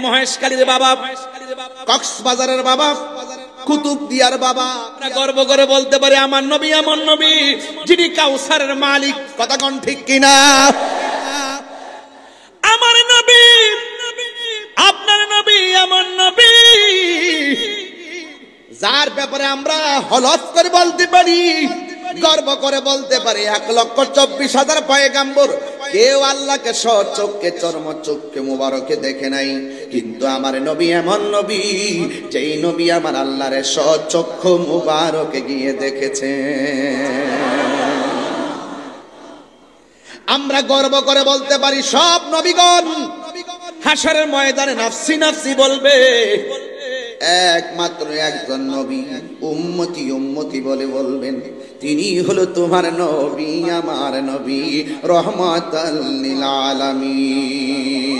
মহেশখালীর বাবা, কক্সবাজারের বাবা, কুতুবদিয়ার বাবা, আমরা গর্ব করে বলতে পারি আমার নবী এমন নবী যিনি কাউসারের মালিক। কথা কোন ঠিক কিনা? আমার নবী, আপনার নবী এমন নবী যার ব্যাপারে আমরা হলফ করে বলতে পারি, গর্ব করে বলতে পারি 1,24,000 পয়গাম্বর কেউ আল্লাহকে সচক্ষে চর্মচক্ষে মুবারকে দেখে নাই, কিন্তু আমার নবী এমন নবী যেই নবী আমার আল্লাহর সচক্ষে মুবারকে গিয়ে দেখেছে। আমরা গর্ব করে বলতে পারি সব নবীগণ হাশরের ময়দানে নাফসি নাফসি বলবে, একমাত্র একজন নবী উম্মতি উম্মতি বলে বলবেন, তিনি হলো তোমার নবী আমার নবী রহমাতাল লিল আলামিন।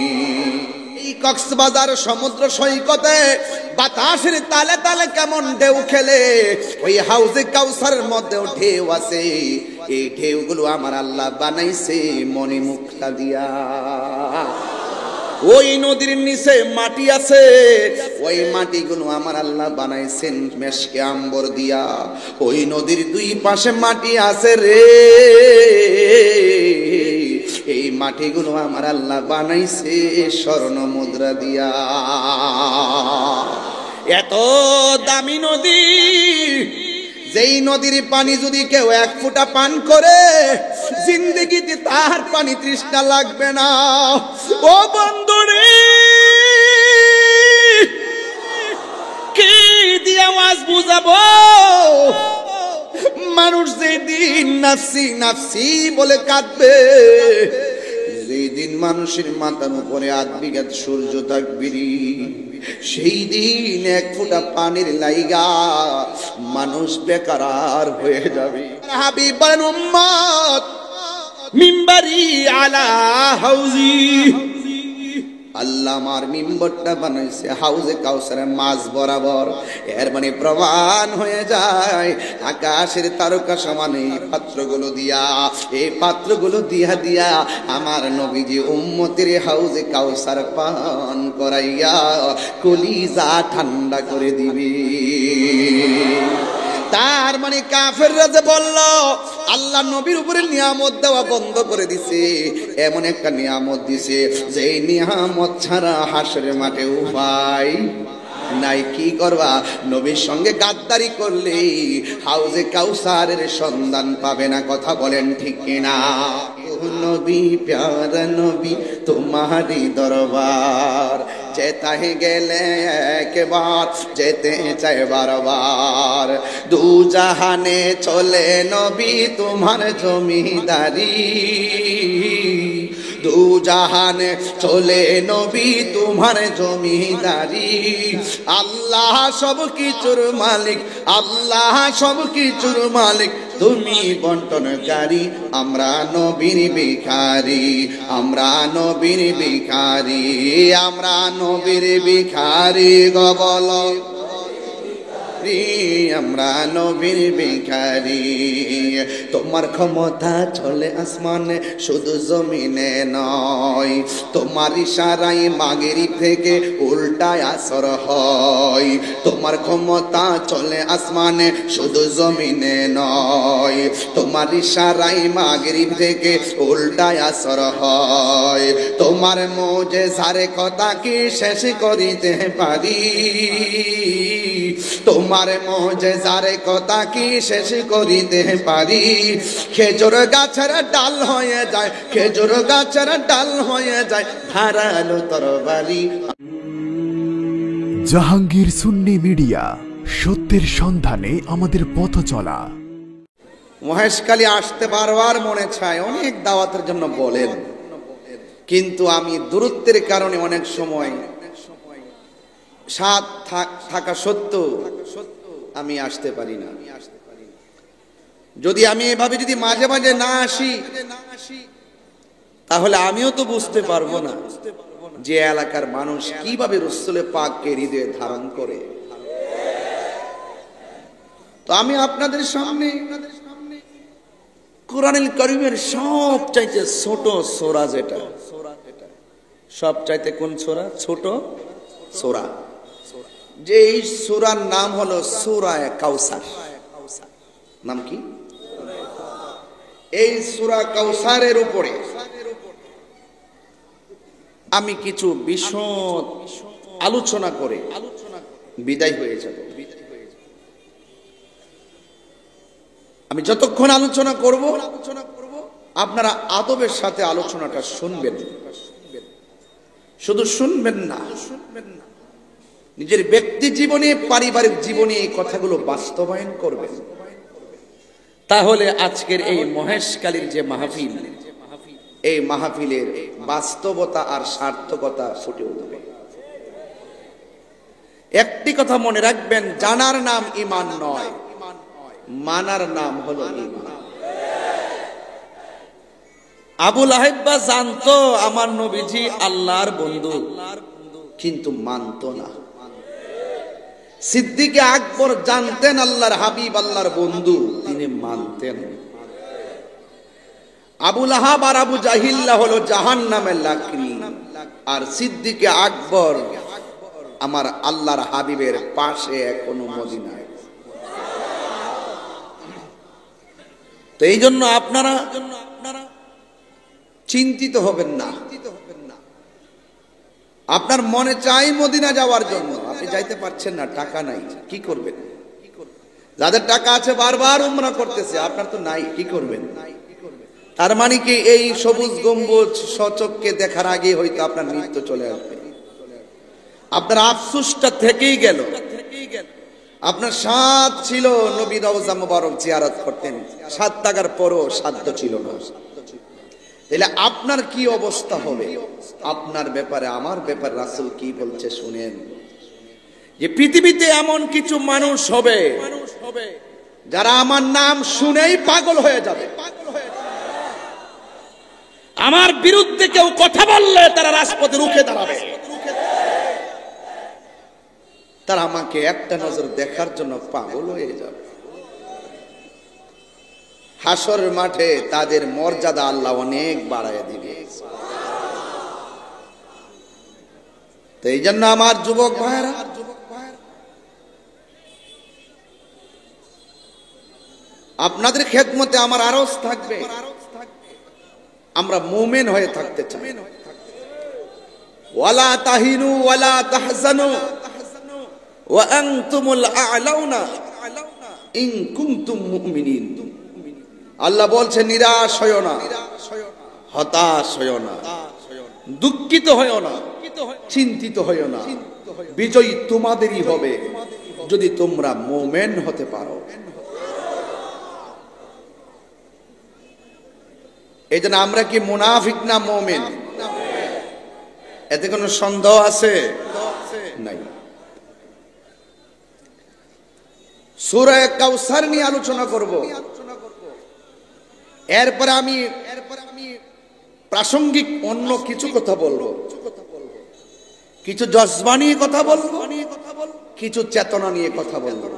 এই কক্সবাজার সমুদ্র সৈকতে বাতাসের তালে তালে কেমন ঢেউ খেলে, ওই হাউজে কাউসারের মধ্যেও ঢেউ আছে। এই ঢেউগুলো আমার আল্লাহ বানাইছে মনি মুক্তা দিয়া। ওই নদীর নিচে মাটি আছে, ওই মাটিগুলো আমার আল্লাহ বানাইছেন মেশকে আম্বর দিয়া। ওই নদীর দুই পাশে মাটি আছে রে, এই মাটিগুলো আমার আল্লাহ বানাইছে স্বর্ণ মুদ্রা দিয়া। এত দামি নদী, যেই নদীর পানি যদি কেউ 1 ফোঁটা পান করে জিন্দেগিতে তার পানি তৃষ্ণা লাগবে না। ও বন্ধুরে, কি দিয়ে আওয়াজ বুঝাবো? মানুষ যেদিন নাফসি নাফসি বলে কাঁদবে, যেদিন মানুষের মাথার উপরে 8 বিঘা সূর্য থাকবে, সেই দিন 1 ফোঁটা পানির লাইগা মানুষ বেকার হয়ে যাবে। হাবিব বলেন উম্মত মিম্বারি আলা হাউজি, আল্লাহ আমার মিম্বরটা বানাইছে হাউজে কাউসারের মাঝ বরাবর। এর মানে প্রমাণ হয়ে যায় আকাশের তারকা সমান এই পাত্রগুলো দিয়া, এই পাত্রগুলো দিয়া দিয়া আমার নবীজি উম্মতের হাউজে কাউসার পান করাইয়া কলিজা ঠান্ডা করে দিবে। তার মানে কাফেররা যে বলল আল্লাহ নবীর উপরে নিয়ামত দেওয়া বন্ধ করে দিছে, এমন একটা নিয়ামত দিছে যে নিয়ামত ছাড়া হাসরের মাঠে উপায় নাই। কি করবা? নবীর সঙ্গে গাদ্দারি করলে হাউজে কাউসারের সন্ধান পাবে না। কথা বলেন ঠিক কিনা? নবী প্যারা নবী তোমারি দরবার, যেতে গেলে একবার যেতে চাই বারবার। দু জাহানে চলে নবী তোমার জমিদারি, দু জাহানে চলে নবী তোমার জমিদারি। আল্লাহ সব কিছুর মালিক, আল্লাহ সব কিছুর মালিক, তুমি বন্টনকারী। আমরা নবীর ভিখারি, আমরা নবীর ভিখারি, আমরা নবীর ভিখারি গো বলো, আমরা নবীর ভিখারি। তোমার ক্ষমতা চলে আসমানে শুধু জমিনে নয়, তোমার ইশারায় মাগরিব থেকে উল্টায় আসর হয়। তোমার ক্ষমতা চলে আসমানে শুধু জমিনে নয়, তোমার ইশারায় মাগরিব থেকে উল্টায় আসর হয়। তোমার মুজিজার কথা কি শেষ করিতে পারি, তোমার মুজিজার কথা কি শেষ করিতে পারি। খেজুর গাছের ডাল হয়ে যায়, খেজুর গাছের ডাল হয়ে যায় ধারালো তরবারি। জাহাঙ্গীর সুন্নি মিডিয়া, সত্যের সন্ধানে আমাদের পথ চলা। মহেশখালী আসতে বারবার মনে চায়, অনেক দাওয়াতের জন্য বলেন, কিন্তু আমি দূরত্বের কারণে অনেক সময় সাথ থাকা সত্ত্বেও আমি আসতে পারি না। যদি আমি এভাবে যদি মাঝে মাঝে না আসি, তাহলে আমিও তো বুঝতে পারবো না যে এলাকার মানুষ কিভাবে রাসূলে পাককে হৃদয়ে ধারণ করে। তো আমি আপনাদের সামনে কোরআনুল কারীমের সবচাইতে ছোট সূরা যেটা, সবচাইতে কোন সূরা ছোট সূরা? যে এই সূরার নাম হলো সূরা কাউসার। নাম কি? এই সূরা কাউসারের উপরে আমি কিছু বিশদ আলোচনা করে বিদায় হয়ে যাব। আমি যতক্ষণ আলোচনা করব আপনারা আদবের সাথে আলোচনাটা শুনবেন, শুধু শুনবেন না, নিজের ব্যক্তি জীবনে পারিবারিক জীবনে এই কথাগুলো বাস্তবায়ন করবেন। তাহলে আজকের এই মহেশকালীর যে মাহফিল, এই মাহফিলের বাস্তবতা আর সার্থকতা ফুটে উঠবে। একটি কথা মনে রাখবেন, জানার নাম ঈমান নয়, মানার নাম হলো ঈমান। আবু লাহাব জানতো আমার নবীজি আল্লাহর বন্ধু, কিন্তু মানতো না। সিদ্দিকে আকবর জানতেন আল্লাহর হাবিব আল্লাহর বন্ধু, তিনি মানতেন। আবু লাহাব আর আবু জাহিল্লা হলো জাহান্নামের লাকড়ি, আর সিদ্দিকে আকবর আমার আল্লাহর হাবিবের পাশে এখনো মদিনায়। তো এই জন্য আপনারা চিন্তিত হবেন না। আপনার মনে চাই মদিনা যাওয়ার জন্য, আপনি যাইতে পারছেন না, টাকা নাই, কি করবেন? যাদের টাকা আছে বারবার উমরা করতেছে, আপনার তো নাই, কি করবেন? তার মানে কি এই সবুজ গম্বুজ সচক্ষে দেখার আগে হয়তো আপনার মৃত্যু চলে আসবে। আপনার আফসোসটা থেকেই গেল। আপনার সাদ ছিল নবী রওজা মুবারক জিয়ারত করতেন, 7 টাকার পরও সাধ্য ছিল না। তাহলে আপনার কি অবস্থা হবে? আপনার ব্যাপারে আমার ব্যাপারে রাসূল কি বলছে শুনেন, যে পৃথিবীতে এমন কিছু মানুষ হবে যারা আমার নাম শুনেই পাগল হয়ে যাবে। আমার বিরুদ্ধে কেউ কথা বললে তারা রাজপথে রুখে দাঁড়াবে। তারা আমাকে একটা নজর দেখার জন্য পাগল হয়ে যাবে। হাসর মাঠে তাদের মর্যাদা আল্লাহ অনেক বাড়ায় দিবে। তো এই জন্য আমার যুবক ভাইরা, আপনাদের খেদমতে আমার আরজ থাকবে, আমরা মুমিন হয়ে থাকতে চাই। ওয়ালা তাহিনু ওয়ালা তাহজানু ওয়া আনতুমুল আ'লাউনা ইন কুনতুম মুমিনিন। আল্লাহ বলছে নিরাশ হয়ো না, হতাশ হয়ো না, দুঃখিত হয়ো না, চিন্তিত হয়ো না। বিজয়ী তোমাদেরই হবে যদি তোমরা মুমিন হতে পারো। এই জন্য আমরা কি মুনাফিক না মুমিন? এতে কোনো সন্দেহ আছে? নাই। সূরা কাউসার নিয়ে আলোচনা করব। এরপরে আমি প্রাসঙ্গিক অন্য কিছু কথা বলবো, কিছু জজবা নিয়ে কথা বলবো, কিছু চেতনা নিয়ে কথা বলবো,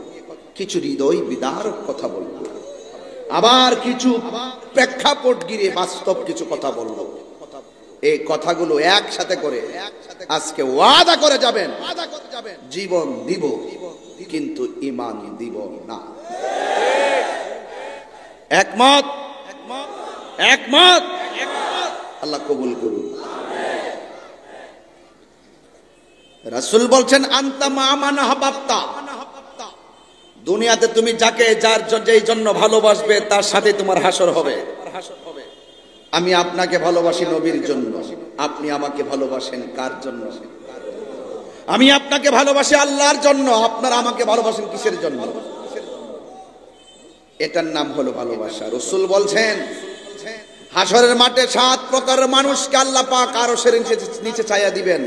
কিছু হৃদয় বিদারক কথা বলবো, আবার কিছু প্রেক্ষাপট গিরে বাস্তব কিছু কথা বলবো। এই কথাগুলো একসাথে করে আজকে ওয়াদা করে যাবেন, জীবন দিব কিন্তু ঈমান দিব না। একমত? একমত? আল্লাহ কবুল করুন। রাসূল বলছেন আনতা মা মান আহবাবতা, দুনিয়াতে তুমি যাকে যার যেই জন্য ভালোবাসবে তার সাথে তোমার হাসর হবে। আমি আপনাকে ভালোবাসি নবীর জন্য, আপনি আমাকে ভালোবাসেন কার জন্য? আমি আপনাকে ভালোবাসি আল্লাহর জন্য, আপনারা আমাকে ভালোবাসেন কিসের জন্য? এটার নাম হলো ভালোবাসা। রাসূল বলছেন হাসরের মাঠে 7 প্রকারের মানুষকে আল্লাহ পাক আরশের নিচে ছায়া দিবেন।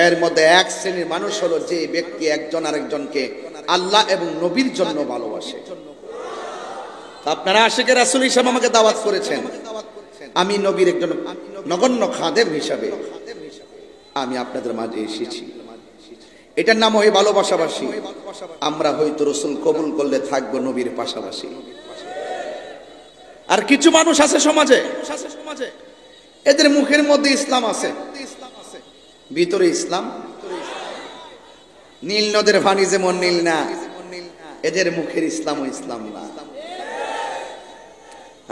এর মধ্যে এক শ্রেণীর মানুষ হলো যে ব্যক্তি একজন আরেকজনকে আল্লাহ এবং নবীর জন্য ভালোবাসে। আপনারা আশিকে রাসূল হিসেবে আমাকে দাওয়াত করেছেন, আমি নবীর একজন নগণ্য খাদেম হিসাবে আমি আপনাদের মাঝে এসেছি। এটার নাম হয় ভালোবাসাবাসী। আমরা হয়তো রাসূল কবুল করলে থাকবো নবীর পাশাপাশি। আর কিছু মানুষ আছে সমাজে, এদের মুখের মধ্যে ইসলাম আছে, ভিতরে ইসলাম। নীল নদের পানি যেমন নীল না, এদের মুখের ইসলাম ও ইসলাম না।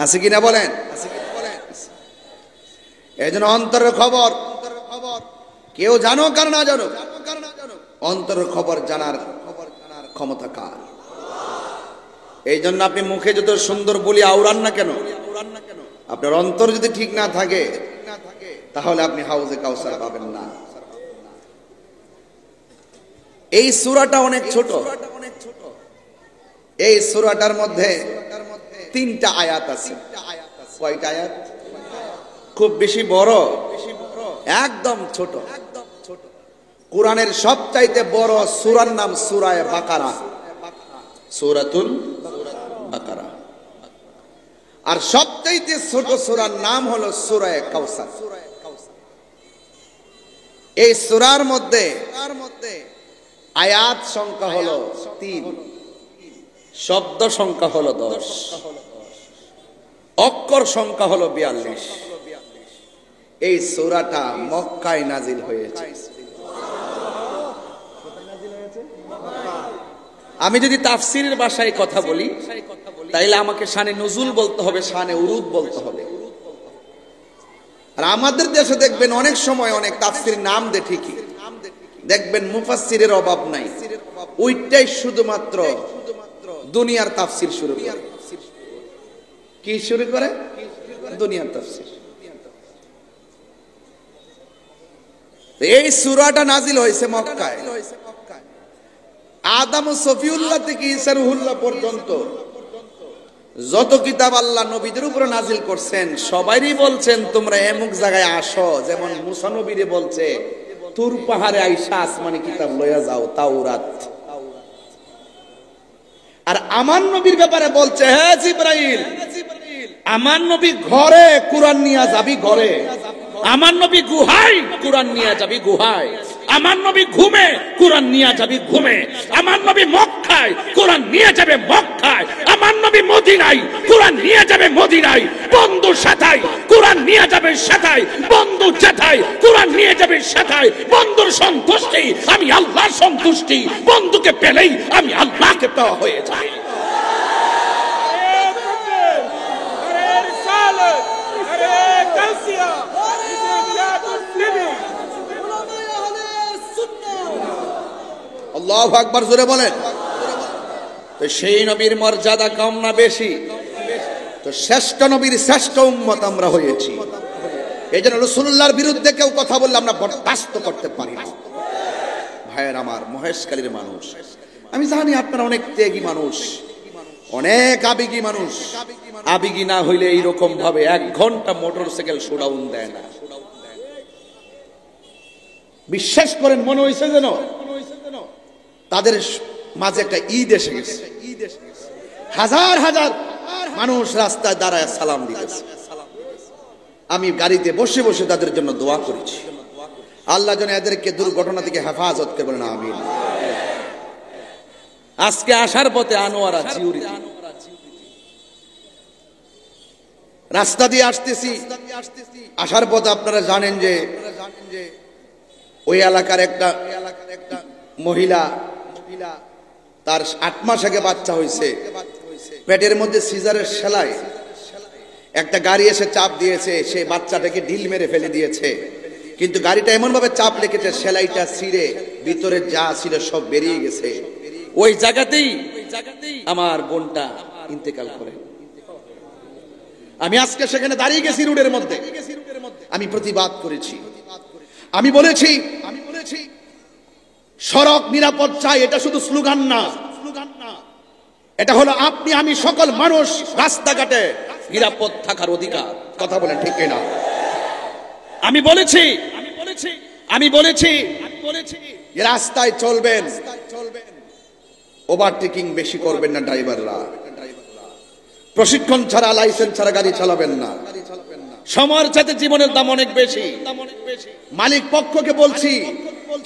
আছে কিনা বলেন? এই জন্য অন্তরের খবর কেউ জানো কার না জানো, অন্তরের খবর জানার ক্ষমতা কার? এই জন্য আপনি মুখে যত সুন্দর বলি আওড়ান না কেন, আপনার অন্তর যদি ঠিক না থাকে তাহলে আপনি হাউজে কাউসার পাবেন না। এই সূরাটা অনেক ছোট, এই সূরাটার মধ্যে 3টা আয়াত আছে। কয়টা আয়াত? খুব বেশি বড়, একদম ছোট। কোরআনের সবচাইতে বড় সূরার নাম সূরায়ে বাকারা, সূরাতুল বাকারা। আর সবচাইতে ছোট সূরার নাম হলো সূরায়ে কাউসার। এই সূরার মধ্যে আয়াত সংখ্যা হলো 3, শব্দ সংখ্যা হলো 10, অক্ষর সংখ্যা হলো 42। এই সূরাটা মক্কায় নাজিল হয়েছে। আমি যদি তাফসীরের ভাষায় কথা বলি তাইলে আমাকে শানে নুজুল বলতে হবে, শানে উরুদ বলতে হবে। আর আমাদের দেশে দেখবেন অনেক সময় অনেক তাফসীর নাম দেয়, ঠিকই দেখবেন মুফাসসিরের অভাব নাই, ওইটাই শুধুমাত্র দুনিয়ার তাফসীর শুরু করে। কি শুরু করে? দুনিয়ার তাফসীর। এই সূরাটা নাজিল হয়েছে মক্কায়। আদম ও সফিউল্লাহ থেকে ঈসা রুহুল্লাহ পর্যন্ত যত কিতাব আল্লাহ নবীদের উপরে নাজিল করছেন সবাইরই বলছেন তোমরা এমুক জায়গায় আসো। যেমন মুসা নবীরে বলছে তুর পাহাড়ে আইসা আসমানি কিতাব লইয়া যাও, তাওরাত। আর আমার নবীর ব্যাপারে বলছে হে জিবরাইল, আমার নবী ঘরে কোরআন নিয়ে যাবি ঘরে, আমার নবী গুহায় কোরআন নিয়ে যাবি গুহায়, আমার নবী ঘুমে কোরআন নিয়ে যাবি ঘুমে, আমার নবী মক্কায় কোরআন নিয়ে যাবে মক্কায়, আমার নবী মদিনায় কোরআন নিয়ে যাবে মদিনায়, বন্ধু সাথায় কোরআন নিয়ে যাবে সাথায়, বন্ধু যেথায় কোরআন নিয়ে যাবে সেথায়। বন্ধুর সন্তুষ্টি আমি আল্লাহর সন্তুষ্টি, বন্ধুকে পেলেই আমি আল্লাহকে পাওয়া হয়ে যাই। আল্লাহু আকবার, জোরে বলেন। তো সেই নবীর মর্যাদা কম না বেশি? তো শ্রেষ্ঠ নবীর শ্রেষ্ঠ উম্মত আমরা হয়েছি। এই জন্য রাসূলুল্লাহর বিরুদ্ধে কেউ কথা বললে আমরা বরদাস্ত করতে পারি না। ভাইয়ের আমার, মহেশখালীর মানুষ, আমি জানি আপনারা অনেক ত্যাগী মানুষ, অনেক আবেগী মানুষ। আবেগী না হইলে এইরকম ভাবে 1 ঘন্টা মোটরসাইকেল শোডাউন দেয় না। বিশ্বাস করেন, মনে হয়েছে যেন তাদের মাঝে একটা ঈদ এসে গেছে। হাজার হাজার মানুষ রাস্তায় দাঁড়ায় সালাম দিতেছে। আমি গাড়িতে বসে বসে তাদের জন্য দোয়া করেছি, আল্লাহ যেন এদেরকে দুর্ঘটনা থেকে হেফাজত করে, বলেন আমিন। আজকে আসার পথে আনোয়ারা জিউরি রাস্তা দিয়ে আসতেছি, আসার পথে আপনারা জানেন যে ওই এলাকার একটা মহিলা, তার 8 মাস আগে বাচ্চা হয়েছে, পেটের মধ্যে সিজারের সেলাই, একটা গাড়ি এসে চাপ দিয়েছে, সে বাচ্চাটাকে ঢিল মেরে ফেলে দিয়েছে। কিন্তু গাড়িটা এমন ভাবে চাপ লেগেছে সেলাইটা ছিঁড়ে ভিতরে যা ছিল সব বেরিয়ে গেছে। ওই জায়গাতেই আমার বোনটা ইন্তেকাল করে। আমি আজকে সেখানে দাঁড়িয়ে গেছি রোডের মধ্যে, আমি প্রতিবাদ করেছি। আমি বলেছি সড়ক নিরাপদ চাই, এটা শুধু স্লোগান না, এটা হলো আপনি আমি সকল মানুষ রাস্তাঘাটে নিরাপদ থাকার অধিকার। কথা বলেন ঠিক কিনা? আমি বলেছি রাস্তায় চলবেন, ওভারটেকিং বেশি করবেন না, ড্রাইভাররা প্রশিক্ষণ ছাড়া লাইসেন্স ছাড়া গাড়ি চালাবেন না। সময়ের সাথে জীবনের দাম অনেক বেশি। মালিক পক্ষকে বলছি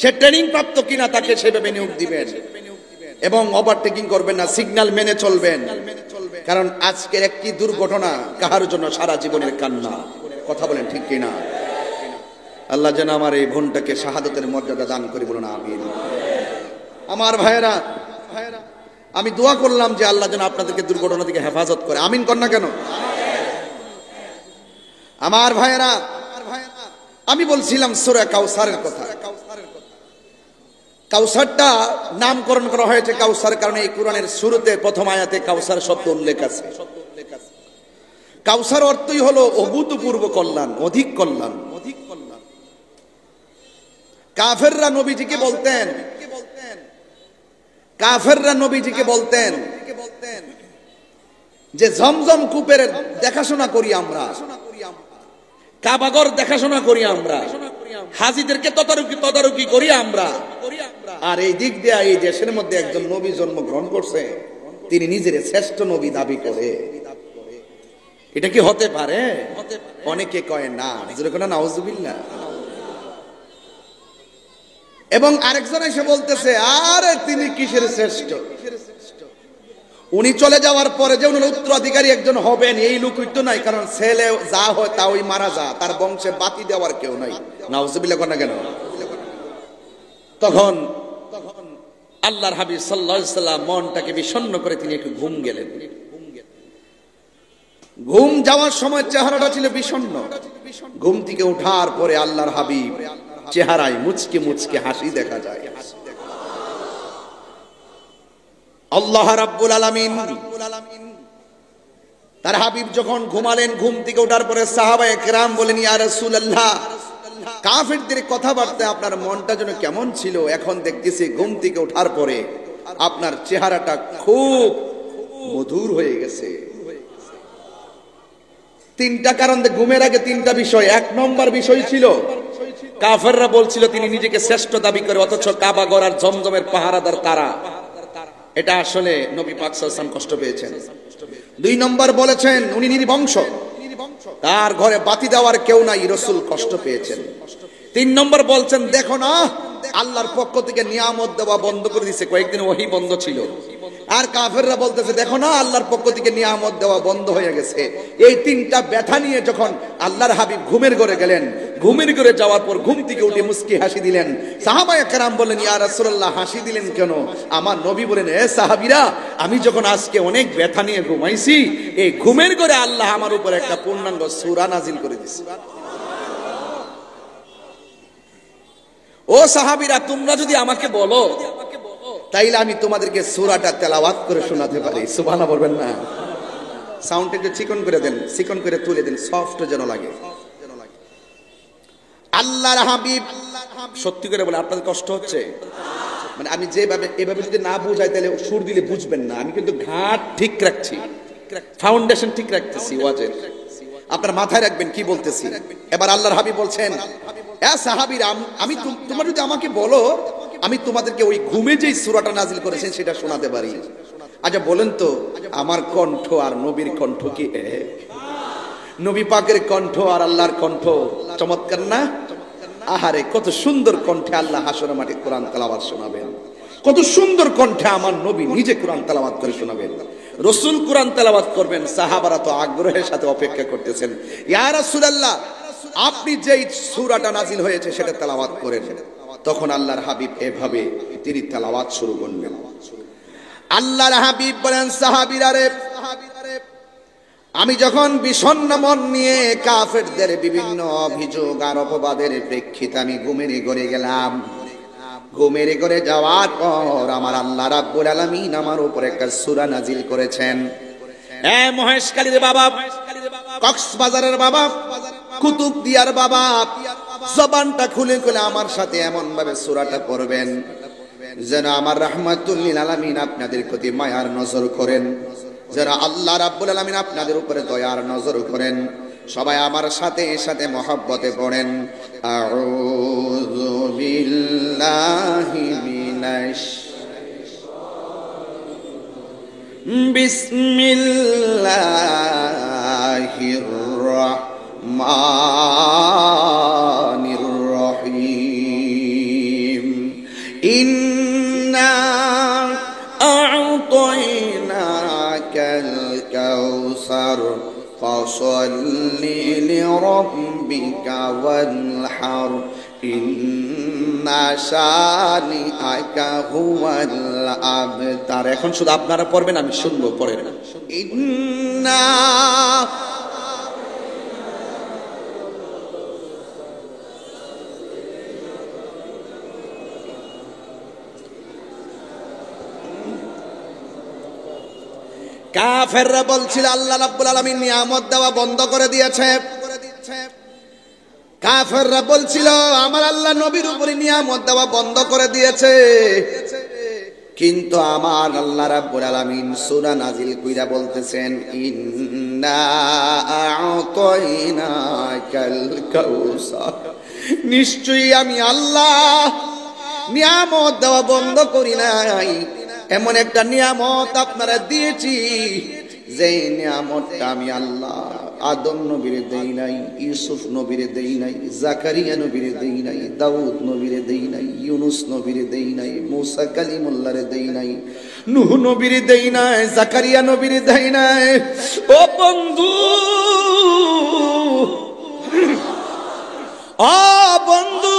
সে ট্রেনিং প্রাপ্ত কিনা তাকে সেভাবে নিয়োগ দিবেন, এবং ওভারটেকিং করবেন না, সিগন্যাল মেনে চলবেন। কারণ আজকের একটি দুর্ঘটনা কাহার জন্য সারা জীবনের কান্না। কথা বলেন ঠিক কিনা? আল্লাহ যেন আমার এই বোনটাকে শাহাদাতের মর্যাদা দান করি, বলুন আমিন। আমার ভাইয়েরা, আমি দোয়া করলাম যে আল্লাহ যেন আপনাদেরকে দুর্ঘটনা থেকে হেফাজত করে, আমিন কর না কেন? আমার ভাইয়েরা, আমি বলছিলাম সূরা কাউসারের কথা। কাউসারটা নামকরণ করা হয়েছে কাউসার কারণে এই কোরআনের শুরুতে প্রথম আয়াতে কাউসার শব্দ উল্লেখ আছে। কাউসার অর্থই হলো অভূতপূর্ব কল্যাণ, অধিক কল্যাণ। কাফেররা নবীজিকে বলতেন, কাফেররা নবীজিকে বলতেন যে জমজম কূপের দেখাশোনা করি আমরা, কাবাগর দেখাশোনা করি আমরা, হাজীদেরকে তদারকি করি আমরা, আর এই দিক দিয়ে এই দেশের মধ্যে একজন নবী জন্মগ্রহণ করছে, তিনি নিজের শ্রেষ্ঠ নবী দাবি করে। এটা কি হতে পারে? অনেকে কয় না, নাউজুবিল্লাহ। এবং আরেকজন এসে বলতেছে আরে তিনি কিসের শ্রেষ্ঠ, উনি চলে যাওয়ার পরে যে উনি উত্তরাধিকারী একজন হবেন এই লোক তো নাই, কারণ ছেলে যা হয় তা ওই মারা যা, তার বংশে বাতি দেওয়ার কেউ নাই। নাউজুবিল্লাহ না কেন? তখন আল্লাহর হাবিব সাল্লাল্লাহু আলাইহি সাল্লাম মনটাকে বিষণ্ণ করে তিনি একটু ঘুম গেলেন। ঘুম যাওয়ার সময় চেহারাটা ছিল বিষণ্ণ। ঘুম থেকে ওঠার পরে আল্লাহর হাবিব চেহারায় মুচকে মুচকে হাসি দেখা যায়। আল্লাহ রাব্বুল আলামিন তার হাবিব যখন ঘুমালেন, ঘুম থেকে ওঠার পরে সাহাবায়ে কেরাম বলেন ইয়া রাসূলুল্লাহ, কাফেরদের কথাবার্তা আপনার মনটা যেন কেমন ছিল, এখন দেখতেছি ঘুম থেকে ওঠার পরে আপনার চেহারাটা খুব মধুর হয়ে গেছে। তিনটা কারণ, ঘুমের আগে তিনটা বিষয়। এক নম্বর বিষয় ছিল কাফেররা বলছিল তিনি নিজেকে শ্রেষ্ঠ দাবি করে, অথচ কাবা ঘর আর জমজমের পাহারাদার তারা। এটা আসলে নবী পাক সাল্লাল্লাহু আলাইহি ওয়াসাল্লাম কষ্ট পেয়েছেন। দুই নম্বর বলেছেন উনি নির্বংশ, তার ঘরে বাতি দেওয়ার কেউ নাই, রাসূল কষ্ট পেয়েছেন। তিন নম্বর বলছেন দেখো না আল্লাহর পক্ষ থেকে নিয়ামত দেওয়া বন্ধ করে দিয়েছে, কয়েকদিন ওহী বন্ধ ছিল। আর কাফেররা বলতেছে দেখো না আল্লাহর পক্ষ থেকে নিয়ামত দেওয়া বন্ধ হয়ে গেছে। এই তিনটা ব্যথা নিয়ে যখন আল্লাহর হাবিব ঘুমের ঘরে গেলেন, ঘুমের ঘরে যাওয়ার পর ঘুম থেকে উঠে মুস্কি হাসি দিলেন। সাহাবায়ে কেরাম বললেন ইয়া রাসূলুল্লাহ হাসি দিলেন কেন? আমার নবী বলেন এ সাহাবীরা, আমি যখন আজকে অনেক ব্যথা নিয়ে ঘুমাইছি, এই ঘুমের ঘরে আল্লাহ আমার উপর একটা পূর্ণাঙ্গ সূরা নাজিল করে দিয়েছে। ও সাহাবীরা, তোমরা যদি আমাকে বলো তাইলে আমি তোমাদেরকে সূরাটা তেলাওয়াত করে শোনাতে পারি। সুবহানাল্লাহ বলবেন না? সাউন্ডটা একটু চিকন করে দেন, চিকন করে তুলে দেন, সফট যেন লাগে। আল্লাহর হাবিব সত্যি করে বলে আপনাদের কষ্ট হচ্ছে? মানে আমি যেভাবে এভাবে যদি না বুঝাই তাহলে সুর দিলে বুঝবেন না। আমি কিন্তু ঘাট ঠিক রাখছি, ফাউন্ডেশন ঠিক রাখতেছি ওয়াজের। আপনার মাথায় রাখবেন কি বলতেছি। এবার আল্লাহর হাবিব বলছেন এ সাহাবীরা, আমি তোমরা যদি আমাকে বলো আমি তোমাদেরকে ওই ঘুমে যেই সূরাটা নাজিল করেছেন সেটা শোনাতে পারি। আচ্ছা বলেন তো আমার কণ্ঠ আর নবীর কণ্ঠ কি এক? নবী পাকের কণ্ঠ আর আল্লাহর কণ্ঠ চমৎকার না? আহারে কত সুন্দর কণ্ঠে আল্লাহ হাসরের মাঠে কোরআন তেলাওয়াত শোনাবেন, কত সুন্দর কণ্ঠে আমার নবী নিজে কোরআন তেলাওয়াত করে শোনাবেন। রাসূল কোরআন তেলাওয়াত করবেন, সাহাবারা তো আগ্রহের সাথে অপেক্ষা করতেছেন। ইয়া রাসূলুল্লাহ আপনি যেই সূরাটা নাজিল হয়েছে সেটা তেলাওয়াত করেন। তখন আল্লাহর হাবিব এভাবে তিনি তেলাওয়াত শুরু করলেন। আল্লাহর হাবিব বলেন সাহাবীরা রে, আমি যখন বিষণ্ণ মন নিয়ে কাফেরদের বিভিন্ন অভিযোগ আর অপবাদের প্রেক্ষিতে আমি ঘুমের ঘরে গেলাম, ঘুমের ঘরে যাওয়ার পর আমার আল্লাহ রাব্বুল আলামিন আমার উপর একটা সূরা নাজিল করেছেন। এ মহেশখালীর বাবা, কক্সবাজারের বাবা, কুতুবদিয়ার বাবা, জবানটা খুলে খুলে আমার সাথে এমন ভাবে সূরাটা পড়বেন যেন আমার রাহমাতুল লিল আলামিন আপনাদের প্রতি মায়ার নজর করেন, যেন আল্লাহ রাব্বুল আলামিন আপনাদের উপরে দয়ার নজর করেন। সবাই আমার সাথে সাথে মহব্বতে পড়েন আউযু বিল্লাহি মিনাশ বিসমিল্লাহির রাহমানির রহিম। ইন্না আ'তাইনাকাল কাউসার ফাসাল্লি লিরাব্বিকা বিকা ওয়ানহার ইন্না শানিআকা হুয়াল আবতার। এখন শুধু আপনারা পড়বেন, আমি শুনবো, পড়েন। ইন্না কাফেররা বলছিল আল্লাহ রাব্বুল আলামিন নিয়ামত দেওয়া বন্ধ করে দিয়েছে। কাফেররা বলছিল আমার আল্লাহ নবীর উপরে নিয়ামত দেওয়া বন্ধ করে দিয়েছে। কিন্তু আমার আল্লাহ রাব্বুল আলামিন সূরা নাজিল কইরা বলতেছেন ইন্না আ'তাইনাকাল কাউসার, নিশ্চয়ই আমি আল্লাহ নিয়ামত দেওয়া বন্ধ করি নাই। এমন একটা নিয়ামত আপনারা দিয়েছি যে নিয়ামতটা আমি আল্লাহ আদম নবীরে দেই নাই, ইউসুফ নবীরে দেই নাই, জাকারিয়া নবীরে দেই নাই, দাউদ নবীরে দেই নাই, ইউনুস নবীরে দেই নাই, মুসা কালিমুল্লাহরে দেই নাই, নূহ নবীরে দেই নাই, জাকারিয়া নবীরে দেই নাই। ও বন্ধু, ও বন্ধু,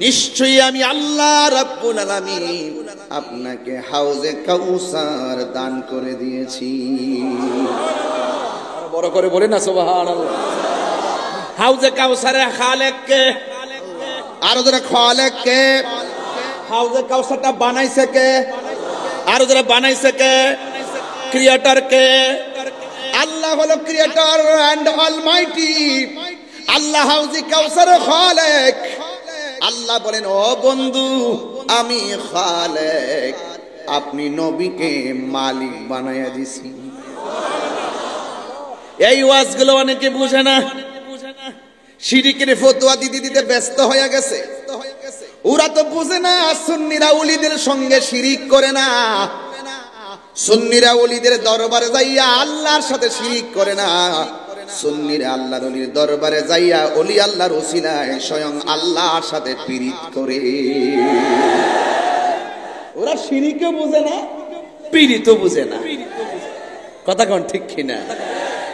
নিশ্চয়ই আমি আল্লাহ রাব্বুল আলামিন আপনাকে হাউজে কাউসার দান করে দিয়েছি। বড় করে বলেন না সুবহানাল্লাহ। হাউজে কাউসারের খালেক কে? আরো যারা খালেক কে? হাউজে কাউসারটা বানাইছে কে? আরো যারা বানাইছে কে? ক্রিয়েটর কে? আল্লাহ হলো ক্রিয়েটর এন্ড অলমাইটি। আল্লাহ হাউজে কাউসারের খালেক। আল্লাহ বলেন ও বন্ধু, আমি খালেক, আপনি নবীকে মালিক বানায়া দিছি। এই ওয়াজগুলো অনেকে বুঝে না, শিরিকের ফতোয়া দিতে দিতে ব্যস্ত হয়ে গেছে। ওরা তো বুঝে না সুন্নিরা ওলিদের সঙ্গে শিরিক করে না, সুন্নিরা ওলিদের দরবারে যাইয়া আল্লাহর সাথে শিরিক করে না, সুন্নিরা আল্লাহর ওলির দরবারে যাইয়া ওলি আল্লাহর ওসিলায় স্বয়ং আল্লাহর সাথে পীড়িত করে। ওরা শিরিকও বুঝে না, পীড়িতও বুঝে না। কথা কোন ঠিক কিনা?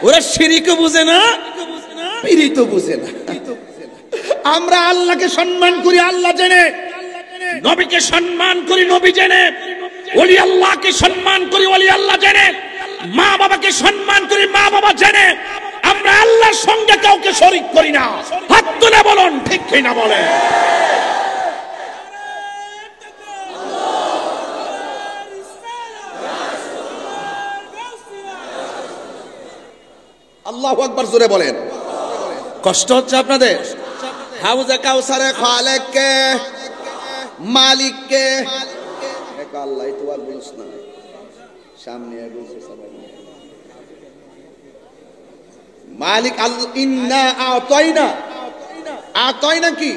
ওরা শিরিকও বুঝে না, পীড়িতও বুঝে না। আমরা আল্লাহকে সম্মান করি আল্লাহ জেনে, নবীকে সম্মান করি নবী জেনে, ওলি আল্লাহকে সম্মান করি ওলি আল্লাহ জেনে, মা বাবাকে সম্মান করি মা বাবা জেনে। আমরা আল্লাহর সঙ্গে কাউকে শরীক করি না। হাত তুলে বলুন ঠিক কিনা বলে। আল্লাহু আকবার জোরে বলেন। কষ্ট হচ্ছে আপনাদের? হাউজে কাউসারে খালেক কে? মালিক কে? আল্লাহ। তো আর বলিস না, সামনে বলছে সবাই মালিক আল্লাহ। ইন্না আতাইনা, আতাইনা কি?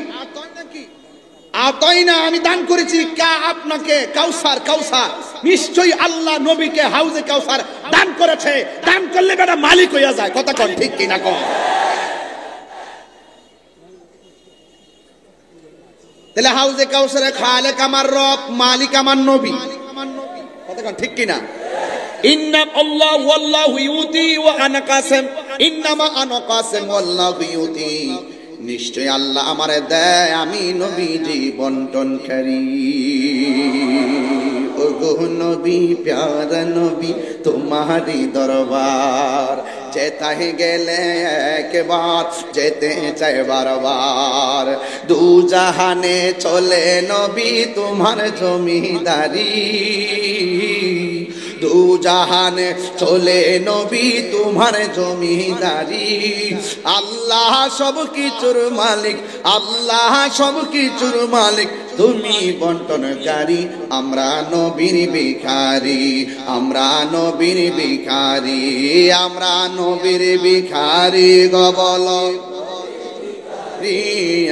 আতাইনা আমি দান করেছি কা আপনাকে কাউসার। কাউসার নিশ্চয়ই আল্লাহ নবীকে হাউজে কাউসার দান করেছে। দান করলে বেটা মালিক হইয়া যায়। কথা কোন ঠিক কিনা কোন? তাহলে হাউজে কাউসারে খালেক আমার রব, মালিক আমার নবী। কথা কোন ঠিক কিনা? ইন্না আল্লাহু ওয়াল্লাহু ইউতি ওয়া আনা কাসিম, ইন্নামা আনা কাসিম ওয়াল্লাহু ইউতি। নিশ্চয় আল্লাহ আমারে দেয়, আমি নবীজি বন্টনকারী। ও গো নবী, প্যারা নবী, তোমারই দরবার যেতে গেলে একবার, যেতে চাই বারবার। দু জাহানে চলে নবী তোমার জমিদারি, দু জাহানে চলে নবী তোমার জমিদারি। আল্লাহ সব কিছুর মালিক, আল্লাহ সব কিছুর মালিক, তুমি বন্টনকারী। আমরা নবীর ভিখারি, আমরা নবীর ভিখারি, আমরা নবীর ভিখারি। গো বলো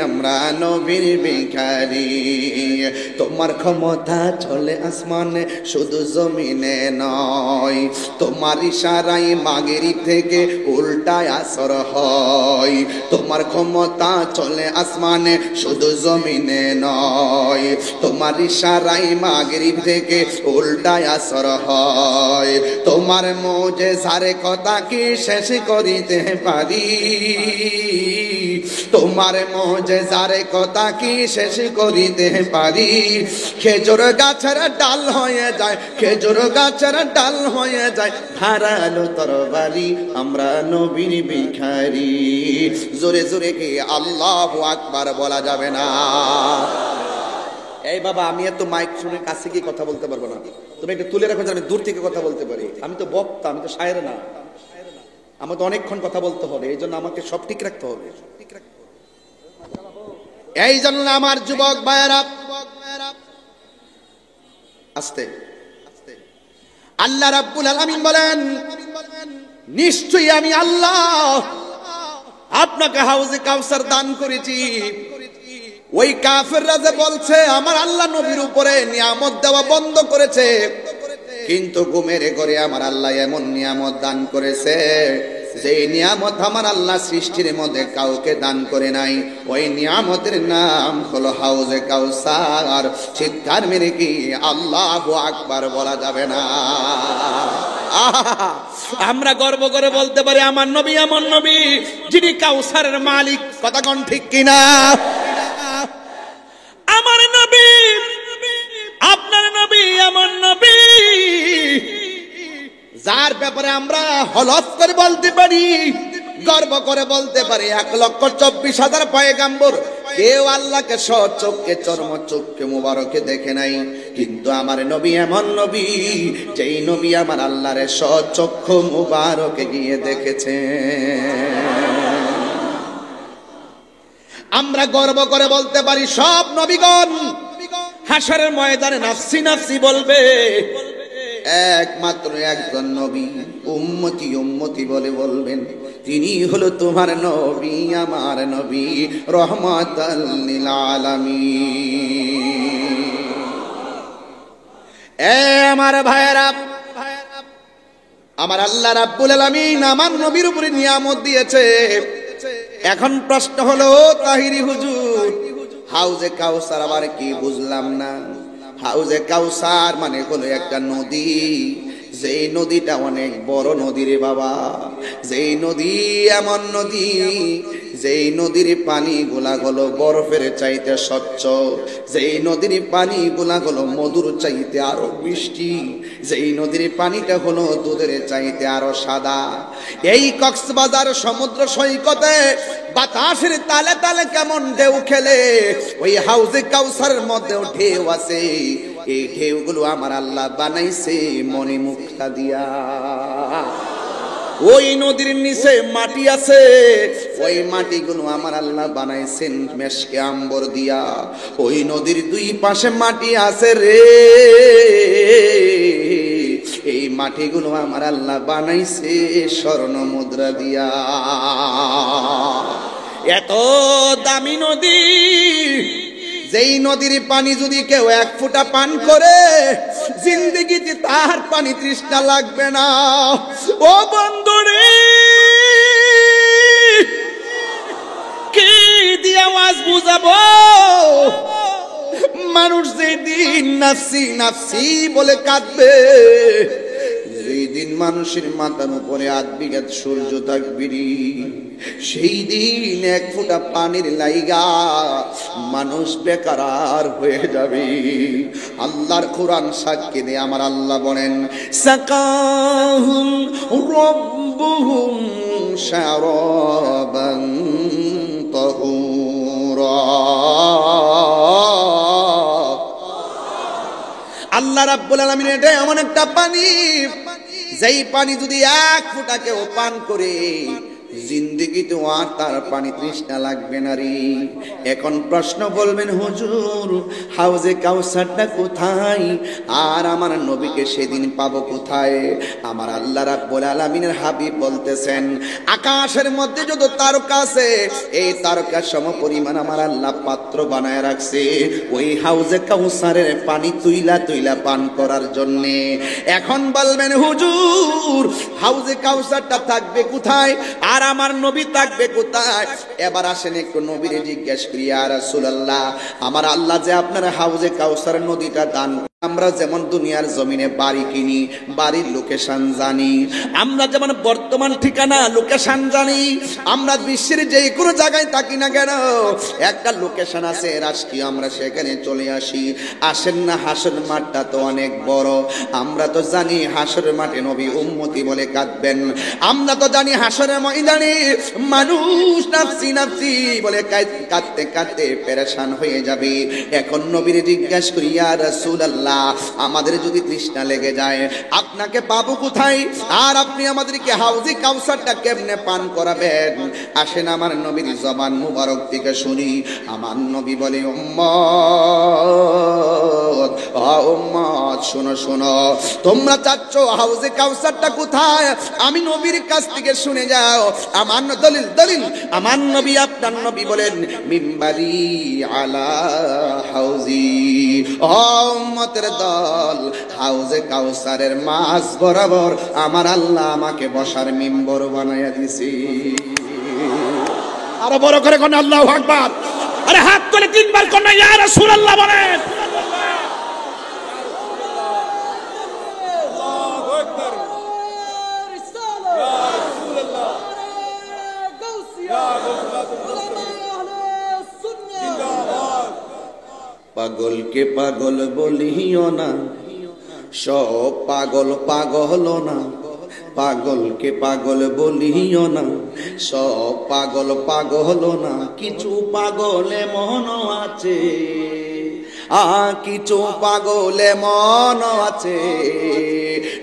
আমরা নবীর ভিখারি। তোমার ক্ষমতা চলে আসমানে শুধু জমিনে নয়, তোমার ইশারায় মাগরিব থেকে উল্টায় আসর হয়। তোমার ক্ষমতা চলে আসমানে শুধু জমিনে নয়, তোমার ইশারায় মাগরিব থেকে উল্টায় আসর হয়। তোমার মুজিজার কথা কি শেষ করিতে পারি, তোমার মুজিজার কথা কি শেষ করিতে পারি। খেজুর গাছের ডাল হয়ে যায়, খেজুর গাছের ডাল হয়ে যায় ধারালো তরবারি। আমরা নবীর ভিখারি। জোরে জোরে কি আল্লাহু আকবার বলা যাবে না? এই বাবা, আমি এত মাইক শুনে কাছে গিয়ে কথা বলতে পারবো না, তুমি একটু তুলে রাখো, আমি দূর থেকে কথা বলতে পারি। আমি তো বক্তা, আমি তো শায়ের না, আমাকে অনেকক্ষণ কথা বলতে হবে, এই জন্য আমাকে সব ঠিক রাখতে হবে। এই জন্য আমার যুবক ভাইয়েরা, আস্তে আল্লাহ রাব্বুল আলামিন বলেন, নিশ্চয়ই আমি আল্লাহ আপনাকে হাউজে কাউসার দান করেছি। ওই কাফেররা যে বলছে আমার আল্লাহ নবীর উপরে নিয়ামত দেওয়া বন্ধ করেছে, কিন্তু ঘুমের ঘরে আমার আল্লাহ এমন নিয়ামত দান করেছে যে নিয়ামত আমার আল্লাহ সৃষ্টির মধ্যে কাউকে দান করে নাই। ওই নিয়ামতের নাম হলো হাউজে কাউসার। চিৎকার মেরে কি আল্লাহু আকবার বলা যাবে না? আমরা গর্ব করে বলতে পারি আমার নবী এমন নবী যিনি কাউসারের মালিক। কথা কোন ঠিক কিনা? আমার নবী, আপনার নবী এমন নবী যার ব্যাপারে আমরা হলফ করে বলতে পারি, গর্ব করে বলতে পারি 1,24,000 পয়গাম্বর কেউ আল্লাহকে সচক্ষে চর্ম চক্ষে মুবারকে দেখে নাই, কিন্তু আমার নবী এমন নবী যেই নবী আমার আল্লাহর সচক্ষে মুবারকে গিয়ে দেখেছে। আমরা গর্ব করে বলতে পারি সব নবীগণ হাশরের ময়দানে নাফসি নাফসি বলবে, একমাত্র একজন নবী উম্মতি উম্মতি বলে বলবেন, তিনি হলো তোমার নবী আমার নবী রহমাতাল লিল আলামিন। এ আমার ভাইয়েরা, আমার আল্লাহ রাব্বুল আলামিন আমার নবীর উপরে নিয়ামত দিয়েছে। এখন প্রশ্ন হলো, তাহিরি হুজুর হাউজে কাউসার আবার কি বুঝলাম না? হাউজে কাউসার মানে হলো একটা নদী, যেই নদীটা অনেক বড় নদী রে বাবা। যেই নদী এমন নদী, যেই নদীর পানি গুলা হলো বরফের চাইতে স্বচ্ছ, যেই নদীর পানি গুলা হলো মধুর চাইতে আরো মিষ্টি, যেই নদীর পানিটা হলো দুধের চাইতে আরো সাদা। এই কক্সবাজার সমুদ্র সৈকতে বাতাসের তালে তালে কেমন ঢেউ খেলে, ওই হাউজে কাউসারের মধ্যেও ঢেউ আছে। এই ঢেউগুলো আমার আল্লাহ বানাইছে মনে মুক্তা দিয়া। ওই নদীর নিচে মাটি আছে, ওই মাটিগুলো আমার আল্লাহ বানাইছেন মেশকে আম্বর দিয়া। ওই নদীর দুই পাশে মাটি আছে রে, এই মাটিগুলো আমার আল্লাহ বানাইছে স্বর্ণ মুদ্রা দিয়া। এত দামি নদী, যেই নদীর পানি যদি কেউ 1 ফোঁটা পান করে জিন্দেগিতে তার পানি তৃষ্ণা লাগবে না। ও বন্ধুরে, কি দিয়ে আওয়াজ বুঝাবো? মানুষ যেদিন নাফসি নাফসি বলে কাঁদবে, যেদিন মানুষের মাথার উপরে 8 বিঘা সূর্য থাকবে, সেই দিন 1 ফোঁটা পানির লাইগা মানুষ বেকার হয়ে যাবে। আল্লাহর কোরআন সাক্ষী দিয়ে আমার আল্লাহ বলেন, সাকাহুম রাব্বুহুম শারাবান তাহুরা। আল্লাহ রাব্বুল আলামিন এটা এমন একটা পানি, যেই পানি যদি 1 ফোঁটা কেউ পান করে জিন্দেগিতে আর তার পানি তৃষ্ণা লাগবে না রে। এখন প্রশ্ন বলবেন হুজুর হাউজে কাউসারটা কোথায় আর আমার নবীকে সেদিন পাবো কোথায়? আমার আল্লাহ রাব্বুল আলামিনের হাবিব বলতেছেন আকাশের মধ্যে যত তারকা আছে এই তারকা সমপরিমাণ আমার আল্লাহ পাত্র বানায় রাখছে ওই হাউজে কাউসারের পানি তুইলা তুইলা পান করার জন্যে। এখন বলবেন হুজুর হাউজে কাউসারটা থাকবে কোথায় আর আমার নবী থাকবে কোথায়? এবার আসেন একটু নবীরে জিজ্ঞেস করি ইয়া রাসূলুল্লাহ আমার আল্লাহ যে আপনার হাউজে কাউসার নদীটা দান, আমরা যেমন দুনিয়ার জমিনে বাড়ি কিনি বাড়ির লোকেশন জানি, আমরা যেমন বর্তমান ঠিকানা লোকেশন জানি, আমরা বিশ্বের যে কোনো জায়গায় থাকি না কেন একটা লোকেশন আছে রাষ্ট্রীয়, আমরা সেখানে চলে আসি। আসেন না হাসর মাঠটা তো অনেক বড়, আমরা তো জানি হাসরের মাঠে নবী উম্মতি বলে কাঁদবেন, আমরা তো জানি হাসরের ময়দানে মানুষ নাফসি নাফসি বলে কাঁদতে কাঁদতে পেরেশান হয়ে যাবে। এখন নবীর জিজ্ঞাসা করি ইয়া রাসূলুল্লাহ আমাদের যদি তৃষ্ণা লেগে যায় আপনাকে পাবো কোথায় আর আপনি আমাদেরকে হাউজে কাউসারটা কেমনে পান করাবেন? আসেন আমার নবীর জবান মুবারক থেকে শুনি। আমার নবী বলে উম্মত ও উম্মত শোনো শোনো, তোমরা চাচ্ছ হাউজে কাউসারটা কোথায়? আমি নবীর কাছ থেকে শুনে যাও। আমার দলিল দলিল আমার নবী আপনার নবী বলেন মিম্বারি আলা হাউজি। ও উম্মতের দল হাউজে কাউসারের মাঝ বরাবর আমার আল্লাহ আমাকে বসার মিম্বর বানাইয়া দিছি। আরো বড় করে কোন আল্লাহু আকবার, আরে হাত তুলে তিনবার কোন ইয়া রাসূলুল্লাহ বলেন। পাগলকে পাগল বলিও না, সব পাগল পাগল না। পাগলকে পাগল বলিও না, সব পাগল পাগল না। কিছু পাগলে মন আছে, কিছু পাগলে মন আছে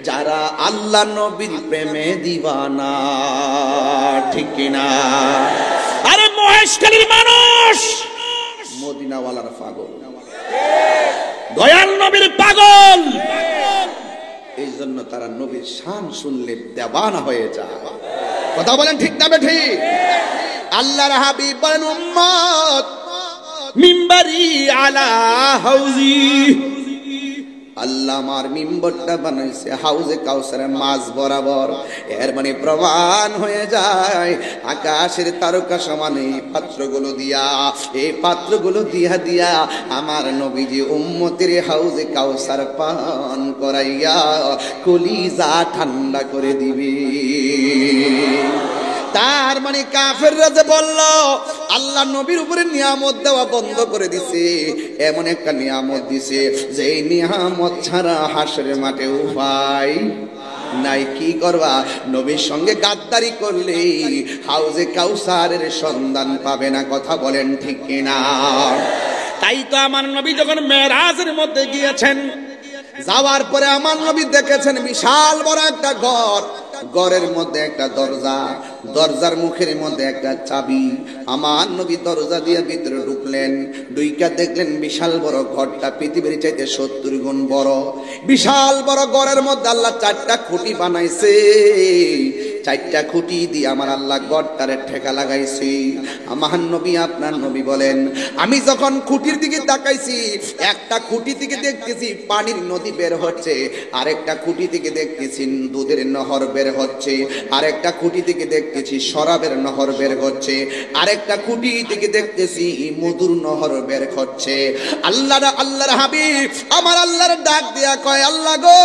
যারা আল্লাহ নবীর প্রেমে দিওয়ানা, ঠিক কিনা? আরে মহেশখালীর মানুষ মদিনাওয়ালার পাগল, দয়াল নবীর পাগল, এই জন্য তারা নবীর শান শুনলে দেওয়ানা হয়ে যায়। কথা বলেন ঠিক না বেঠিক? আল্লাহর হাবিব বলেন উম্মত মিম্বারি আলা হাউজি, আল্লাহ আমার মিম্বরটা বানাইছে হাউজে কাউসারের মাঝ বরাবর। এর মানে প্রমাণ হয়ে যায় আকাশের তারকা সমান এই পাত্রগুলো দিয়া, এই পাত্রগুলো দিয়া দিয়া আমার নবীজি উম্মতের হাউজে কাউসার পান করাইয়া কলিজা ঠান্ডা করে দিবি। তার মানে কাফেররা যে বলল আল্লাহ নবীর উপরে নিয়ামত দেওয়া বন্ধ করে দিছে, এমন একটা নিয়ামত দিছে যে এই নিয়ামত ছাড়া হাসরের মাঠে উপায় নাই। কি করবা? নবীর সঙ্গে গাদ্দারি করলে হাউজে কাউসারের সন্ধান পাবে না। কথা বলেন ঠিক কিনা? তাই তো আমার নবী যখন মেরাজের মধ্যে গিয়েছেন, যাওয়ার পরে আমার নবী দেখেছেন বিশাল বড় একটা ঘর, ঘরের মধ্যে একটা দরজা, দরজার মুখের মধ্যে একটা চাবি। আমার নবী দরজা দিয়ে ভিতরে ঢুকলেন, ঢুইকা দেখলেন বিশাল বড় ঘরটা পৃথিবীর চাইতে 70 গুণ বড়। বিশাল বড় ঘরের মধ্যে আল্লাহ 4টা খুঁটি বানাইছে, 4টা খুঁটি দিয়ে আমার আল্লাহ গড়টারে ঠেকা লাগাইছি। আমার নবী আপনার নবী বলেন আমি যখন খুঁটির দিকে তাকাইছি, একটা খুঁটি থেকে দেখতেছি পানির নদী বের হচ্ছে, আরেকটা খুঁটি থেকে দেখতেছি দুধের নহর বের হচ্ছে, আরেকটা খুঁটি থেকে দেখতেছি শরাবের নহর বের হচ্ছে, আরেকটা খুঁটি থেকে দেখতেছি মধুর নহর বের হচ্ছে। আল্লাহর হাবিব আমার আল্লাহর ডাক দিয়া কয় আল্লাহ গো,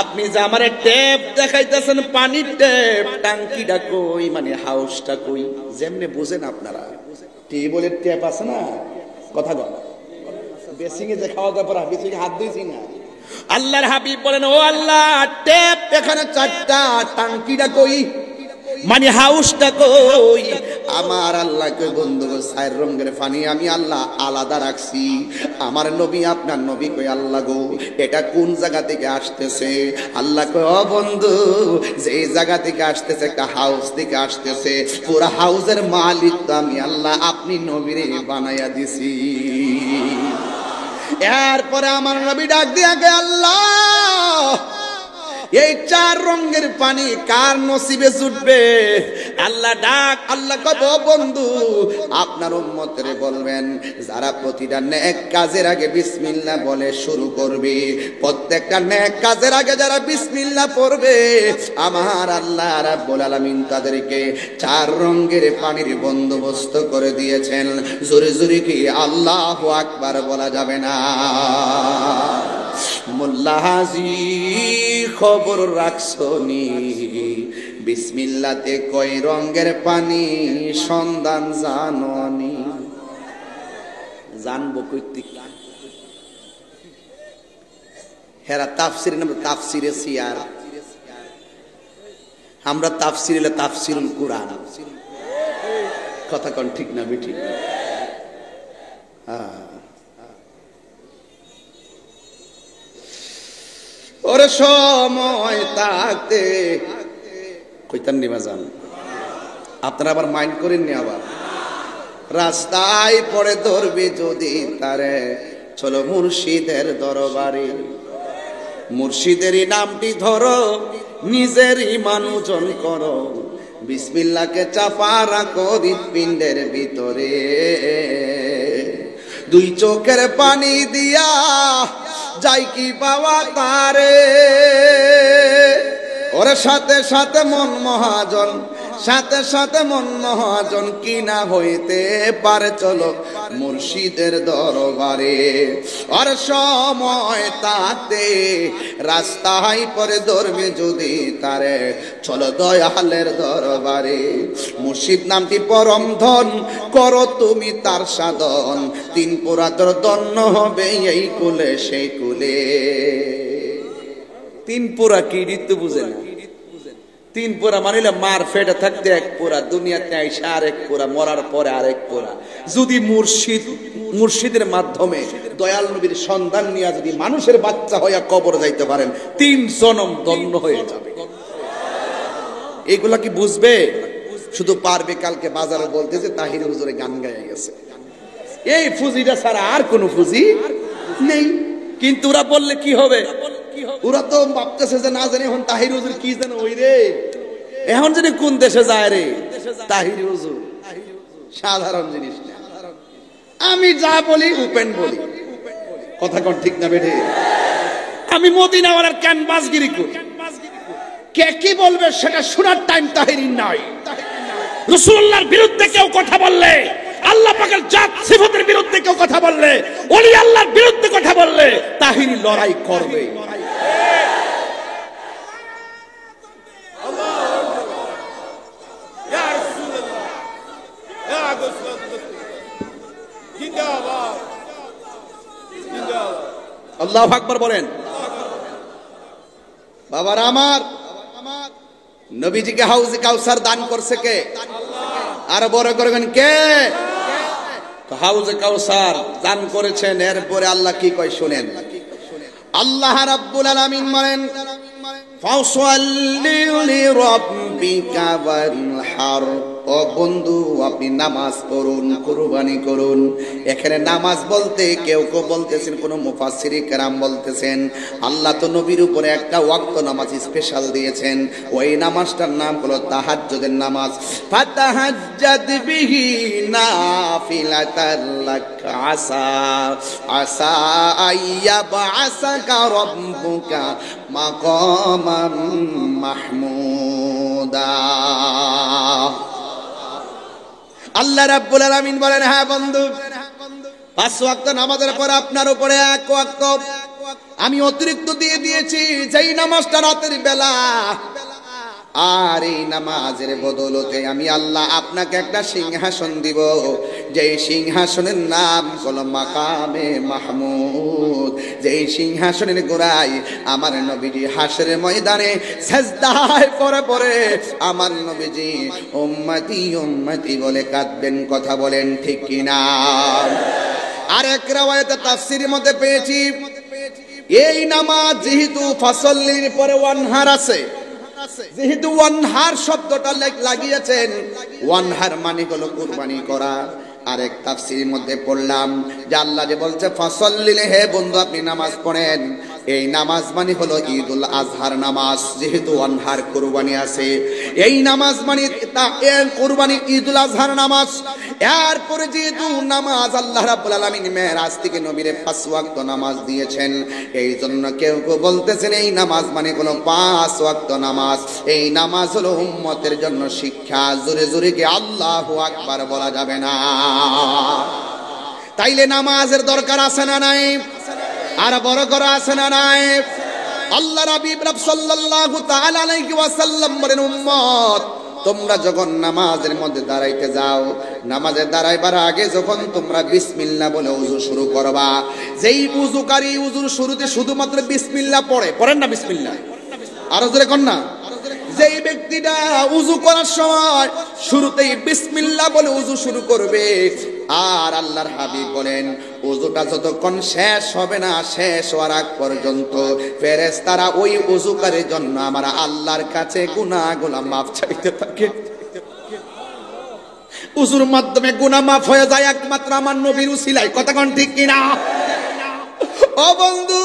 আপনি যে আমারে টেপ দেখাইতেছেন পানির টেপ, টাঙ্কিটা কই মানে হাউসটা কই? যেমনে বুঝেন আপনারা টেবলের টেপ আছে না, কথা বল বেসিংয়ে যে খাওয়া দাওয়ার পর বেসিংয়ে হাত দিয়েছি না। আল্লাহর হাবিব বলেন ও আল্লাহ টেপ এখানে 4টা, টাঙ্কিটা কই? মানে হাউসটা কই? আমার আল্লাহকে বন্ধু চার রঙের পানি আমি আল্লাহ আলাদা রাখছি। আমার নবী আপনার নবী কই আল্লাহ গো এটা কোন জায়গা থেকে আসতেছে? আল্লাহ কই ও বন্ধু যে জায়গা থেকে আসতেছে একটা হাউস থেকে আসতেছে, পুরো হাউসের মালিক তো আমি আল্লাহ, আপনি নবীরে বানাইয়া দিছি। এরপরে আমার নবী ডাক দিয়া গে আল্লাহ এই চার রঙের পানি কার নসিবে জুটবে? আল্লাহ ডাক, আল্লাহ কব বন্ধু আপনার উম্মতরে বলবেন যারা প্রতিটা নেক কাজের আগে বিসমিল্লাহ বলে শুরু করবে, প্রত্যেকটা নেক কাজের আগে যারা বিসমিল্লাহ পড়বে আমার আল্লাহ রাব্বুল আলামিন তাদেরকে চার রঙের পানির বন্দোবস্ত করে দিয়েছেন। জোরে জোরে কি আল্লাহু আকবার বলা যাবে না? মোল্লা হাজি খবর রাখছনি বিসমিল্লাতে কয় রঙের পানি সন্ধান জাননি? জানবো কইতে হেরা তাফসির নাম তাফসিরে সিয়ার, আমরা তাফসির হলো তাফসিরুল কুরআন। কথা কোন ঠিক না বেঠিক? ওরে সময় থাকতে কইতান নিবা যান, আপনারা আবার মাইন্ড করেননি। আবার রাস্তায় পড়ে ধরবে যদি তারে, চলো মুর্শিদের দরবারে। মুর্শিদেরই নামটি ধরো, নিজের ইমান ওজন করো, বিসমিল্লাহকে চাপা রাখো হৃৎপিণ্ডের ভিতরে। দুই চোখের পানি দিয়া যাই কি পাওয়া তারে, ওরে সাথে সাথে মন মহাজন, সাথে সাথে মন মহাজন কি না হইতে পারে, চলো মুর্শিদের দরবারে। আর সময় তাতে রাস্তায় পরে ধরবে যদি তারে, চলো দয়ালের দরবারে। মুর্শিদ নামটি পরম ধন, করো তুমি তার সাধন, তিন পুরাতর দন্য হবে এই কুলে সেই কুলে। তিন পুরা কি ঋতু বুঝে না? তিন পুরা মানিলে মার ফেটে থাকতে এক পুরা, দুনিয়াতে আইসা আরেক পুরা, মরার পরে আরেক পুরা। যদি মুর্শিদের মাধ্যমে দয়াল নবীর সন্ধান নিয়ে যদি মানুষের বাচ্চা হইয়া কবর যাইতে পারেন, 3 জনম ধন্য হয়ে যাবে। এইগুলা কি বুঝবে? শুধু পারবে কালকে বাজারে বলতে যে তাহির হুজুরে গান গাইয়া গেছে। এই ফুজিটা ছাড়া আর কোন ফুজি নেই। কিন্তু ওরা বললে কি হবে? ওরা তো ভাবতেছে যে না জানি এখন তাহির হুজুর কি যেন ওই রে, এখন জানি কোন দেশে যায় রে তাহির হুজুর। সাধারণ জিনিস না। আমি যা বলি ওপেন বলি, কথা কোন ঠিক না বেঠে? আমি মদিনাওয়ালার ক্যানভাসগিরি করি, কে কি বলবে সেটা শোনার টাইম তাহিরির নাই। রাসূলুল্লাহর বিরুদ্ধে কেউ কথা বললে, আল্লাহ পাকের জাত সিফাতের বিরুদ্ধে কেউ কথা বললে, ওলি আল্লাহর বিরুদ্ধে কথা বললে তাহিরি লড়াই করবে। আল্লাহু আকবার বলেন। বাবার আমার নবীজিকে হাউজে কাউসার দান করছে কে? আর বড় করবেন কে? হাউজে কাউসার দান করেছেন। এরপরে আল্লাহ কি কয় শুনেন। আল্লাহ রাব্বুল আলামিন বলেন ফাসাল্লি লিরাব্বিকা ওয়ানহার। ও বন্ধু আপনি নামাজ পড়ুন, কুরবানি করুন। এখানে নামাজ বলতে কেউ কেউ বলতেছেন, কোন মুফাসসিরে কেরাম বলতেছেন আল্লাহ তো নবীর উপরে একটা ওয়াক্ত নামাজ স্পেশাল দিয়েছেন, ওই নামাজটার নাম হলো তাহাজ্জুদের নামাজ। ফাতাহাজ্জাদ বিহি নাফিলাতাল লাক আসা আসা আইয়াবআসাকা রাব্বুকা মাকামান মাহমুদা। আল্লাহ রাব্বুল আলামিন বলেন হ্যাঁ বন্ধু, 5 ওয়াক্ত নামাজের পর আপনার উপরে 1 ওয়াক্ত আমি অতিরিক্ত দিয়ে দিয়েছি, যেই নামাজটা রাতের বেলা আর এই নামাজের বদলতে আমি আল্লাহ আপনাকে একটা সিংহাসন দিব, যেই সিংহাসনের নাম হলো মাকামে মাহমুদ। যেই সিংহাসনের গোড়ায় আমার নবীজি হাসরের ময়দানে সাজদায় পড়ে পড়ে আমার নবীজি উম্মতি উম্মতি বলে কাঁদবেন। কথা বলেন ঠিক কিনা? আর এক রাওয়ায়াতে তাফসীরের মধ্যে পেয়েছি, এই নামাজ যেহেতু ফাসল্লির পরে ওয়ানহার আছে, যেহেতু ওয়ানহার শব্দটা লাগিয়েছেন, ওয়ানহার মানে হলো কুরবানি করা। আরেক তাফসীরের মধ্যে পড়লাম যে আল্লাহ যে বলছে ফাসল্লিলে, হে বন্ধু আপনি নামাজ পড়েন, এই নামাজ মানে হলো ঈদুল আজহার নামাজ। যেহেতু ওয়ানহার কুরবানি আছে, এই নামাজ মানে কুরবানি ঈদুল আজহার নামাজ। এরপরে যেহেতু নামাজ আল্লাহ রাব্বুল আলামিন মেরাজ থেকে নবীরে 5 ওয়াক্ত নামাজ দিয়েছেন, এই জন্য কেউ কেউ বলতেছেন এই নামাজ মানে কোনো 5 ওয়াক্ত নামাজ। এই নামাজ হলো উম্মতের জন্য শিক্ষা। জোরে জোরে কি আল্লাহু আকবার বলা যাবে না? তাইলে নামাজের দরকার আছে না নাই? আর বড় করা আছে না নাই? আল্লাহ হাবিব সাল্লাল্লাহু তাআলা আলাইহি ওয়াসাল্লাম বলেন, উম্মত তোমরা যখন নামাজের মধ্যে দাঁড়াইতে যাও, নামাজে দাঁড়াইবার আগে যখন তোমরা বিসমিল্লাহ বলে ওযু শুরু করবা, যেই ওযুকারী ওযুর শুরুতে শুধুমাত্র বিসমিল্লাহ পড়েন না বিসমিল্লাহ, আর জোরে কোন না, যেই ব্যক্তিটা ওযু করার সময় শুরুতেই বিসমিল্লাহ বলে ওযু শুরু করবে, আর আল্লাহর হাবিব বলেন ওযুটা যতক্ষণ শেষ হবে না, শেষ হওয়ার আগ পর্যন্ত ফেরেশতারা ওই ওযুকারীর জন্য আমার আল্লাহর কাছে গুনাহগুলো মাফ চাইতে থাকে। ওযুর মাধ্যমে গুনাহ মাফ হয়ে যায় একমাত্র আমার নবীর উসিলায়। কথা কোন ঠিক কিনা? ও বন্ধু,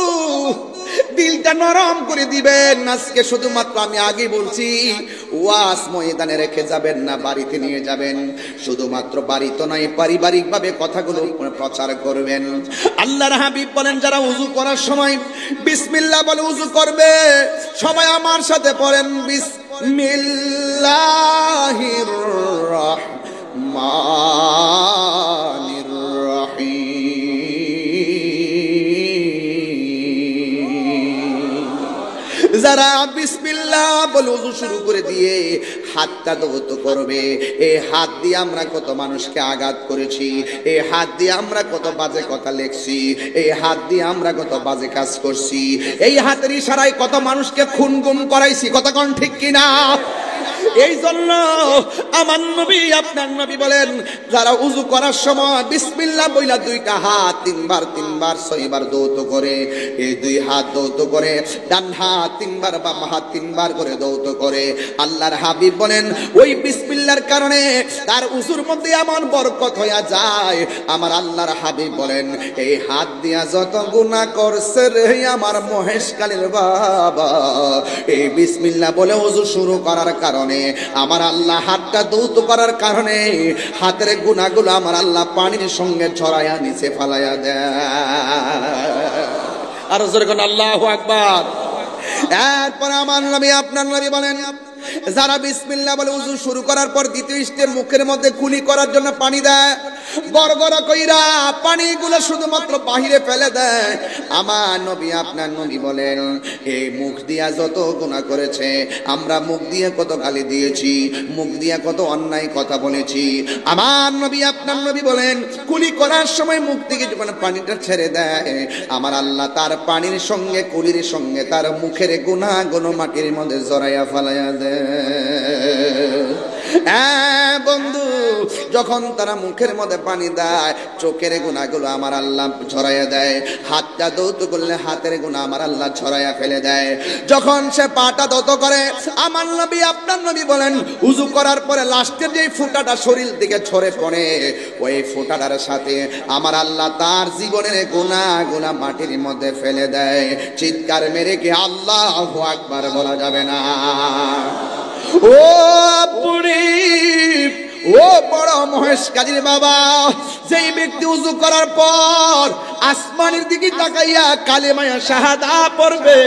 দিলটা নরম করে দিবেন। আজকে শুধুমাত্র আমি আগে বলছি, ওয়াজ ময়দানে রেখে যাবেন না, বাড়িতে নিয়ে যাবেন। শুধুমাত্র বাড়িতে নয়, পারিবারিক ভাবে কথাগুলো প্রচার করবেন। আল্লাহর হাবিব বলেন যারা ওযু করার সময় বিসমিল্লাহ বলে ওযু করবে, সবাই আমার সাথে পড়েন বিসমিল্লাহির রহমানির রহিম। যারা বিসমিল্লাহ বলে ওযু শুরু করে দিয়ে হাতটা ধৌত করবে, এই হাত দিয়ে আমরা কত মানুষকে আঘাত করেছি, এই হাত দিয়ে আমরা কত বাজে কথা লিখছি, এই হাত দিয়ে আমরা কত বাজে কাজ করছি, এই হাতের ইশারায় কত মানুষকে খুন গুম করাইছি। কথা কোন ঠিক কিনা? এই জন্য আমার নবী আপনার নবী বলেন যারা ওযু করার সময় বিসমিল্লাহ বইলা দুইটা হাত তিনবার 6 বার দৌত করে, এই দুই হাত দৌত করে, ডান হাত 3 বার, বাম হাত 3 বার করে দৌত করে, আল্লাহর হাবিব বলেন ওই বিসমিল্লাহর কারণে তার ওযুর মধ্যে এমন বরকত হইয়া যায়। আমার আল্লাহর হাবিব বলেন এই হাত দিয়া যত গুনাহ করছে রে আমার মহেশকালীর বাবা, এই বিসমিল্লাহ বলে ওযু শুরু করার কারণে আমার আল্লাহ হাতটা দৌত করার কারণে হাতের গুনাহগুলো আমার আল্লাহ পানির সঙ্গে ছড়াইয়া নিচে ফালাইয়া দেয়। আর জোরে কোন আল্লাহু আকবার। এরপর আমার নবী আপনার নবী বলেন যারা বিসমিল্লাহ বলে ওযু শুরু করার পর দ্বিতীয় স্টেপ মুখের মধ্যে কুলি করার জন্য পানি দেয়, গড়গড়া কইরা পানিগুলো শুধুমাত্র বাহিরে ফেলে দেয়, আমার নবী আপনার নবী বলেন এই মুখ দিয়া যত গুনাহ করেছে, আমরা মুখ দিয়ে কত গালি দিয়েছি, মুখ দিয়ে কত অন্যায় কথা বলেছি, আমার নবী আপনার নবী বলেন কুলি করার সময় মুখ থেকে যখন পানিটা ছেড়ে দেয়, আমার আল্লাহ তার পানির সঙ্গে কুলির সঙ্গে তার মুখের গুনাহগুলো মাটির মধ্যে জড়াইয়া ফেলাইয়া দেয়। বন্ধু, যখন তারা মুখের মধ্যে পানি দেয়, চোখের গুনাহগুলো আমার আল্লাহ ছড়াইয়া দেয়, হাতটা দৌত করলে হাতের গুনাহ আমার আল্লাহ ছড়াইয়া ফেলে দেয়। যখন সে পাটা দৌত করে, আমার নবী আপনার নবী বলেন ওযু করার পরে লাস্টের যে ফোঁটাটা শরীর থেকে ছড়ে পড়ে, ওই ফোঁটাটার সাথে আমার আল্লাহ তার জীবনের গুনাহগুলো মাটির মধ্যে ফেলে দেয়। চিৎকার মেরে কি আল্লাহু আকবার বলা যাবে না? ও বুড়ি, ও ও বড় মহেশ কাজীর বাবা, যেই ব্যক্তি ওযু করার পর আসমানের দিকে তাকাইয়া কালেমায়ে শাহাদা পড়বে,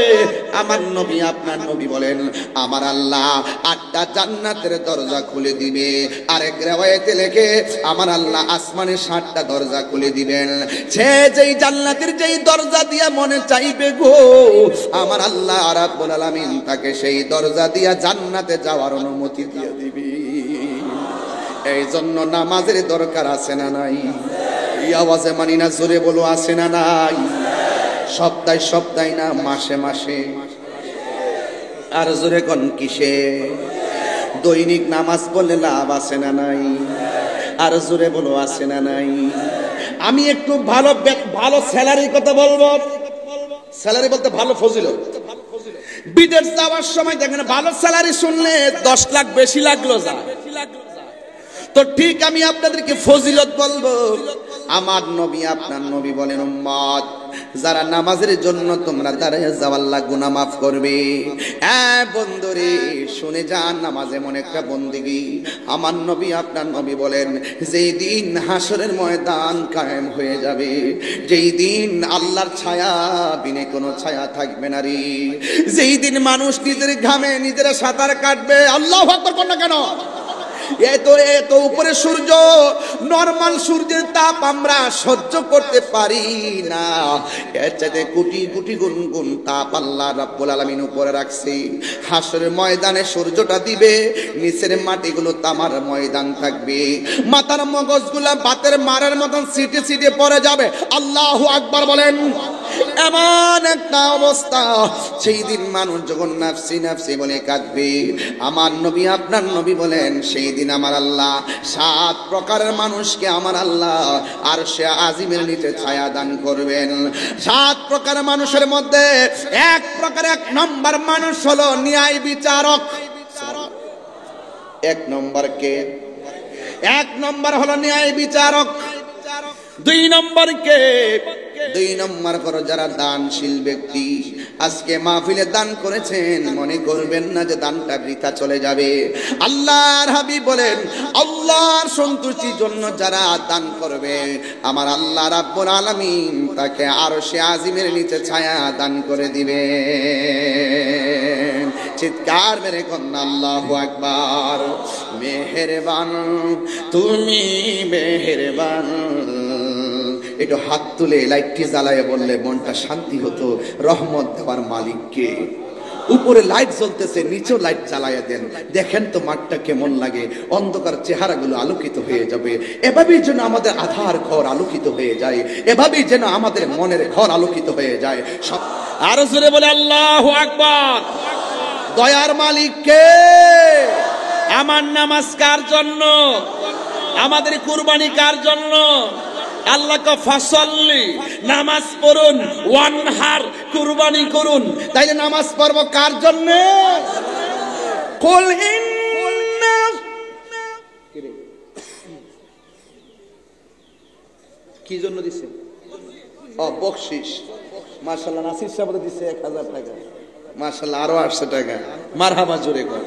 আমার নবী আপনার নবী বলেন আমার আল্লাহ 8টা জান্নাতের দরজা খুলে দিবে। আরেক riwayate লেখে আমার আল্লাহ আসমানের 7টা দরজা খুলে দিবেন। সে যেই জান্নাতের যেই দরজা দিয়ে মনে চাইবে গো, আমার আল্লাহ রাব্বুল আলামিন তাকে সেই দরজা দিয়া জান্নাতে যাওয়ার অনুমতি দিয়ে দিবে। এই জন্য নামাজের দরকার আছে না নাই? এই আওয়াজে মানি না, জোরে বলো আছে না নাই? সপ্তাহে সপ্তাহে না, মাসে মাসে, আর জোরে কোন কিসে? দৈনিক নামাজ পড়লে লাভ আছে না নাই? আর জোরে বলো আছে না নাই? আমি একটু ভালো ভালো স্যালারির কথা বলবো। স্যালারি বলতে ভালো ফজিলত। বিদেশ যাওয়ার সময় দেখেন ভালো স্যালারি শুনলে 10 লাখ বেশি লাগলো যা, তো ঠিক আমি আপনাদেরকে ফজিলত বলবো। আমার নবী আপনার নবী বলেন উম্মত যারা নামাজের জন্য তোমরা দাঁড়িয়ে যাও আল্লাহ গুনাহ মাফ করবে। হ্যাঁ বন্ধুরে শুনে যান, নামাজ এমন একটা বন্দেগী। আমার নবী আপনার নবী বলেন যেই দিন হাসরের ময়দান কায়েম হয়ে যাবে, যেই দিন আল্লাহর ছায়া বিনে কোনো ছায়া থাকবে না রে, যেই দিন মানুষ নিজের ঘামে নিজেরা সাঁতার কাটবে। আল্লাহু আকবার কোন না কেন? এত উপরে সূর্য, নরমাল সূর্যের তাপ আমরা সহ্য করতে পারি না, এর চাইতে কোটি কোটি গুণ তাপ আল্লাহ রাব্বুল আলামিন উপরে রাখছে। হাসরের ময়দানে সূর্যটা দিবে, নিচের মাটিগুলো তামার ময়দান থাকবে, মাথার মগজগুলা বাতের মারের মতন সিটে সিটে পড়ে যাবে। আল্লাহু আকবার বলেন। এমন একটা অবস্থা, সেই দিন মানুষ যখন নাফসি নাফসি বলে কাঁদবে, আমার নবী আপনার নবী বলেন সেই দিন আমার আল্লাহ 7 প্রকারের মানুষকে আমার আল্লাহ আরশে আজিমের নিচে ছায়া দান করবেন। 7 প্রকারের মানুষের মধ্যে এক নম্বর মানুষ হলো ন্যায় বিচারক। 1 নম্বর কে? 1 নম্বর হলো ন্যায় বিচারক। 2 নম্বর কে? 2 নম্বর করো যারা দানশীল ব্যক্তি। আজকে মাহফিলে দান করেছেন, মনে করবেন না যে দানটা বৃথা চলে যাবে। আল্লাহর হাবিব বলেন আল্লাহর সন্তুষ্টির জন্য যারা দান করবে, আমার আল্লাহ রাব্বুল আলামিন তাকে আরশে আজিমের নিচে ছায়া দান করে দিবে। চিৎকার মেরে কন্যা আল্লাহু আকবার। মেহেরবান তুমি মেহেরবান। একটু হাত তুলে লাইটটি জ্বালায় বললে মনটা শান্তি হতো। রহমত দেওয়ার মালিককে। উপরে লাইট জ্বলতেছে, নিচেও লাইট জ্বালায়া দেন, দেখেন তো মাঠটা কেমন লাগে, অন্ধকার চেহারাগুলো আলোকিত হয়ে যাবে। এভাবেই যেন আমাদের আধার ঘর আলোকিত হয়ে যায়, এভাবেই যেন আমাদের মনের ঘর আলোকিত হয়ে যায়। আরো জোরে বলে আল্লাহু আকবার। দয়ার মালিককে। আমার নামাজ কার জন্য? আমাদের কুরবানি কার জন্য? আল্লাহকে ফাসাল্লি, নামাজ পড়ুন, ওয়ানহার, কুরবানি করুন। তাইলে নামাজ পড়ব কার জন্য? কুল ইন্না, কি জন্য দিছে? বকশিস। মাশাআল্লাহ নাসির সাহেব দিছে 1000 টাকা। মাশাআল্লাহ আরো 800 টাকা। মারহাবা জোরে কর।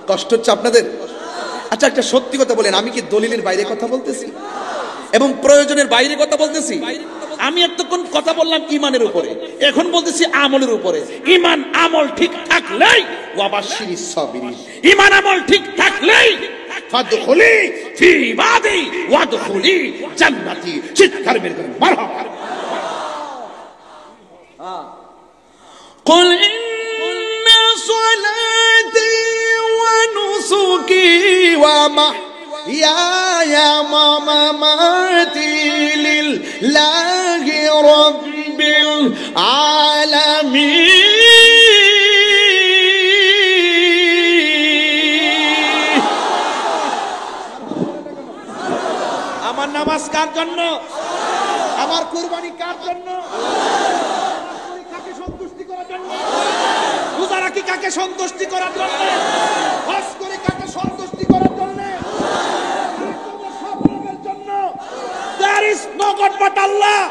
কষ্ট হচ্ছে আপনাদের? আচ্ছা একটা সত্যি কথা বলেন, আমি কি দলিলের বাইরে কথা বলতেছি এবং প্রয়োজনের বাইরে কথা বলতেছি? আমি এতক্ষণ কথা বললাম ইমানের উপরে, এখন বলতেছি আমলের উপরে। ইমান আমল ঠিক থাকলেই ওয়াবাশশিরিস সাবিরিন, ইমান আমল ঠিক থাকলেই ফাদখুলি ফি ইবাদি ওয়াদখুলি জান্নাতি। চিৎকার বের করেন মারহাবা। কুল ইন্না সালাতি ওয়া নুসুকি ওয়া মাহইয়ায়া ওয়া মামাতি লিল্লাহি রাব্বিল আলামিন। আমার নামাজ কার জন্য? আমার কুরবানি কার জন্য? কাকে সন্তুষ্টি করার জন্য? রোজা রাখি কাকে সন্তুষ্টি করার জন্য? হজ করে কাকে সন্তুষ্টি করার জন্য? সবের জন্য। There is no God but Allah.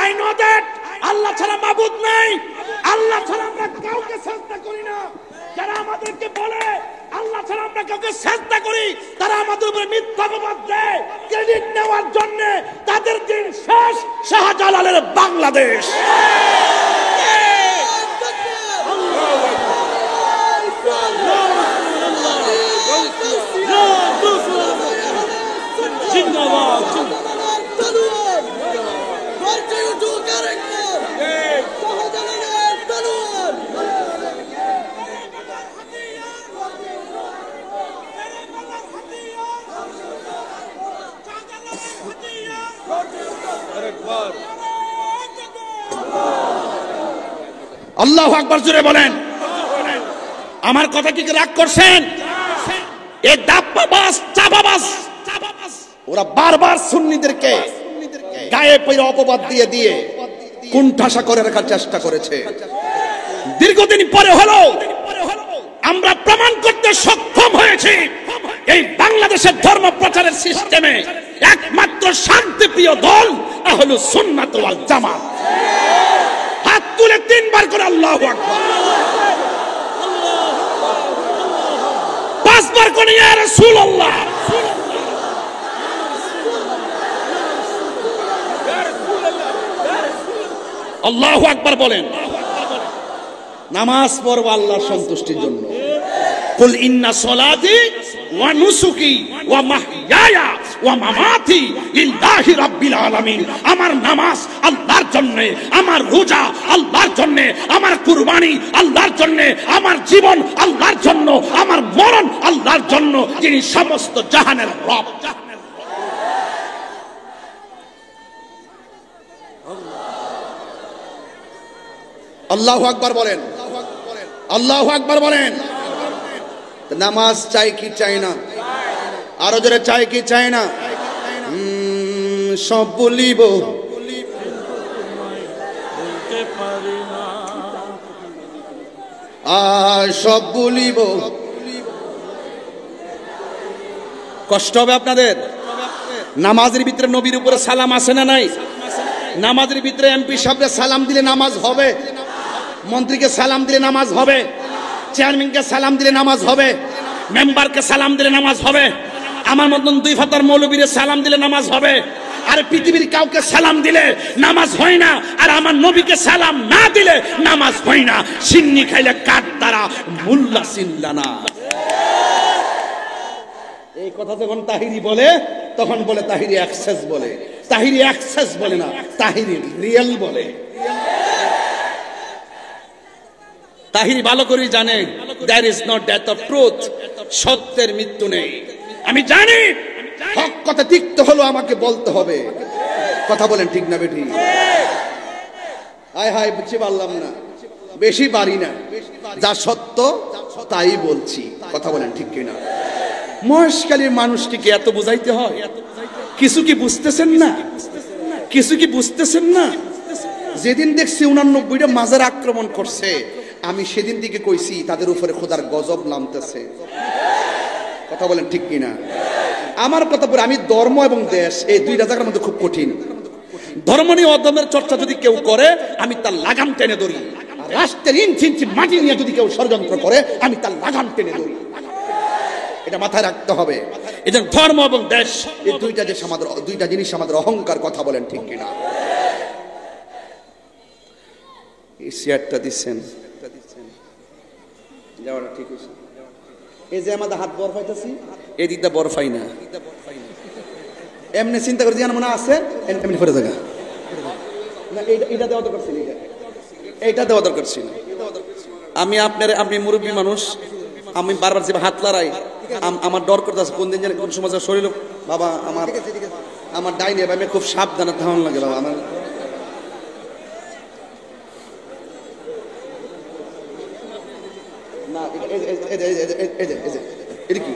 I know that. আল্লাহ ছাড়া মাবুদ নাই। আল্লাহ ছাড়া আমরা কাউকে সাজদা করি না। যারা আমাদেরকে বলে আল্লাহ ছাড়া আমরা কাউকে সিজদা করি, তারা আমাদের উপরে মিথ্যা অপবাদ দেয় ক্রেডিট নেওয়ার জন্য। তাদের দিন শেষ, শাহজালালের বাংলাদেশ। আল্লাহু আকবার জোরে বলেন। আমার কথা কি রাগ করছেন? এই দাপ্পাবাজ চাপাবাজ ওরা বারবার সুন্নিদেরকে গায়ে পড়ে অপবাদ দিয়ে দিয়ে কুণ্ঠাসা করে রাখার চেষ্টা করেছে। দীর্ঘদিন পরে হলো আমরা প্রমাণ করতে সক্ষম হয়েছি এই বাংলাদেশের ধর্ম প্রচারের সিস্টেমে একমাত্র শান্তিপ্রিয় দল আহলুস সুন্নাত ওয়াল জামাত। হাত তুলে তিনবার করে আল্লাহু আকবার, পাঁচবার করে ইয়া রাসূলুল্লাহ। আল্লাহু আকবার বলেন। নামাজ পড়ব আল্লাহর সন্তুষ্টির জন্য। কুল ইন্না সলাতি ওয়া নুসুকি ওয়া মাহইয়ায়া ওয়া মামাতি লিল্লাহি রাব্বিল আলামিন। আমার নামাজ আল্লাহর জন্য, আমার রোজা আল্লাহর জন্য, আমার কুরবানি আল্লাহর জন্য, আমার জীবন আল্লাহর জন্য, আমার মরণ আল্লাহর জন্য, যিনি সমস্ত জাহানের রব। আল্লাহু আকবার বলেন, আল্লাহু আকবার বলেন। নামাজ চাই কি চাই না? আরো জোরে চাই কি চাই না? সব বলিব আর সব বলিব। কষ্ট হবে আপনাদের। নামাজের ভিতরে নবীর উপরে সালাম আছে না নাই? নামাজের ভিতরে এমপি সাহেবকে সালাম দিলে নামাজ হবে, মন্ত্রীকে সালাম দিলে নামাজ হবে, চেয়ারম্যানকে সালাম দিলে নামাজ হবে, মেম্বারকে সালাম দিলে নামাজ হবে, আমার মতন দুই ফাতার মৌলবীরে সালাম দিলে নামাজ হবে। আর পৃথিবীর কাউকে সালাম দিলে নামাজ হয় না, আর আমার নবীকে সালাম না দিলে নামাজ হয় না। সিন্নি খাইলে কাঠ দ্বারা মুল্লা সিল্লা না। এই কথা যখন তাহিরি বলে তখন বলে তাহিরি অ্যাক্সেস বলে। তাহিরি অ্যাক্সেস বলে না, তাহিরি রিয়েল বলে। তাহিরি ভালো করে জানে there is no death of truth, সত্যের মৃত্যু নেই। আমি জানি হক কথা তিক্ত হলো আমাকে বলতে হবে। কথা বলেন ঠিক না বেটি? হায় হায় বুঝতে পারলাম না, বেশি পারি না, যা সত্য তাই বলছি। কথা বলেন ঠিক কিনা? মহেশখালীর মানুষটিকে এত বুঝাইতে হয়? কিছু কি বুঝতেছেন না? কিছু কি বুঝতেছেন না? যেদিন দেখছি 89টা মাজার আক্রমণ করছে, আমি সেদিন থেকে কইছি তাদের উপরে খোদার গজব নামতেছে। কথা বলেন ঠিক কিনা? আমার কথা বলে আমি ধর্ম এবং দেশ এই দুইটা জায়গার মধ্যে খুব কঠিন। ধর্ম নিয়ে অধর্মের চর্চা যদি কেউ করে আমি তার লাগাম টেনে ধরি। রাষ্ট্রের ইঞ্চি ইঞ্চি মাটি নিয়ে যদি কেউ ষড়যন্ত্র করে আমি তার লাগাম টেনে ধরি। এটা মাথায় রাখতে হবে। এই ধর্ম এবং দেশ এই দুইটা জিনিস আমাদের অহংকার। কথা বলেন ঠিক কিনা? এই চেয়ারটা দিচ্ছেন, যাওয়াটা ঠিক হয়েছে। এই যে আমাদের হাত বরফাইতেছি, এই দিকটা বরফাই না, এমনি চিন্তা করে মনে আছে এমনি ফেরে জায়গা না। এইটা দেওয়া দরকার ছিল, এইটা দেওয়া দরকার ছিল। আপনি মুরব্বী মানুষ, আমি বারবার যে হাত লড়াই, আমার ডর করতেছে কোন দিন জানি কোন সময় শরীর। বাবা আমার ডাইনে আমি খুব সাবধানে ধারণ লাগে বাবা। আমার না এটা কি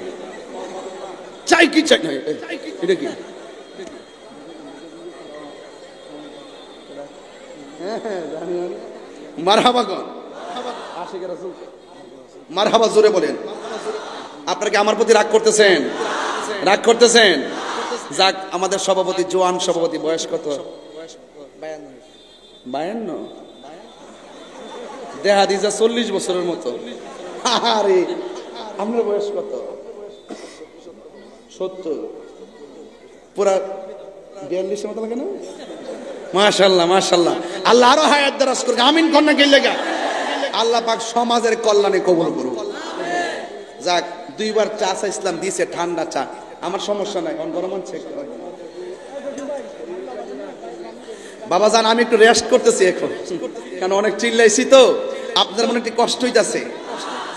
চাই কি চাই না, এটা কি মারহাবা গণ আশিকের রাসূল মারহাবা জোরে বলেন। আপনারা কি আমার প্রতি রাগ করতেছেন? রাগ করতেছেন? যাক, আমাদের সভাপতি জোয়ান সভাপতি, বয়স কত? 52। দেখা দিয়েছে 40 বছরের মতো। আরে আপনার বয়স কত? 70, পুরা 42-এর মতো লাগে না? মাশাআল্লাহ মাশাআল্লাহ, আল্লাহ আরো হায়াত দারাজ করুক, আমিন কন্যা কে লেগা। আল্লাহ পাক সমাজের কল্যাণে কবুল করুক। যাক, 2 বার চা চাইছিলাম, দিছে ঠান্ডা চা, আমার সমস্যা নাই, অন গরম আনছে। বাবা জান, আমি একটু রেস্ট করতেছি এখন, কারণ অনেক চিল্লাইছি তো, আপনাদের মনে একটু কষ্ট হইতাছে।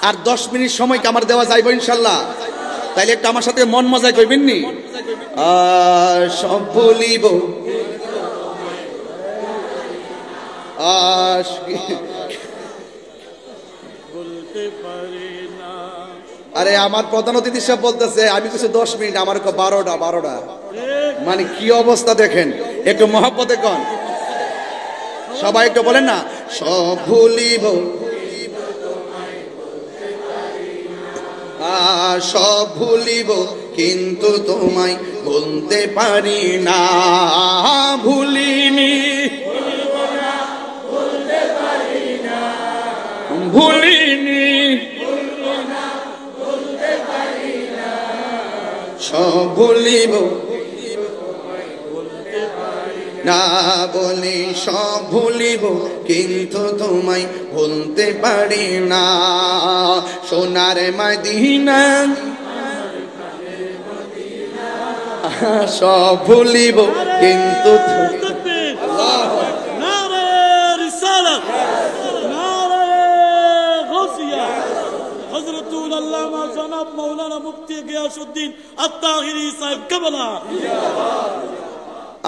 আর 10 মিনিট সময় কি আমার দেওয়া যাইব ইনশাল্লাহ? তাইলে একটু আমার সাথে মন মজায় কইবেন নি? সব ভুলিব, আরে আমার প্রধান অতিথি সব বলতেছে আমি কিছু 10 মিনিট, আমার 12টা। মানে কি অবস্থা দেখেন, একটু মহব্বতে কন সবাই, একটু বলেন না, সব ভুলিব, সব ভুলিব কিন্তু তোমায় বলতে পারি না। ভুলিনি, ভুলিনি, সব ভুলিব না বলি, সব ভুলিব কিন্তু তোমায় ভুলতে পারি না। সোনার মদিনা সব ভুলিব কিন্তু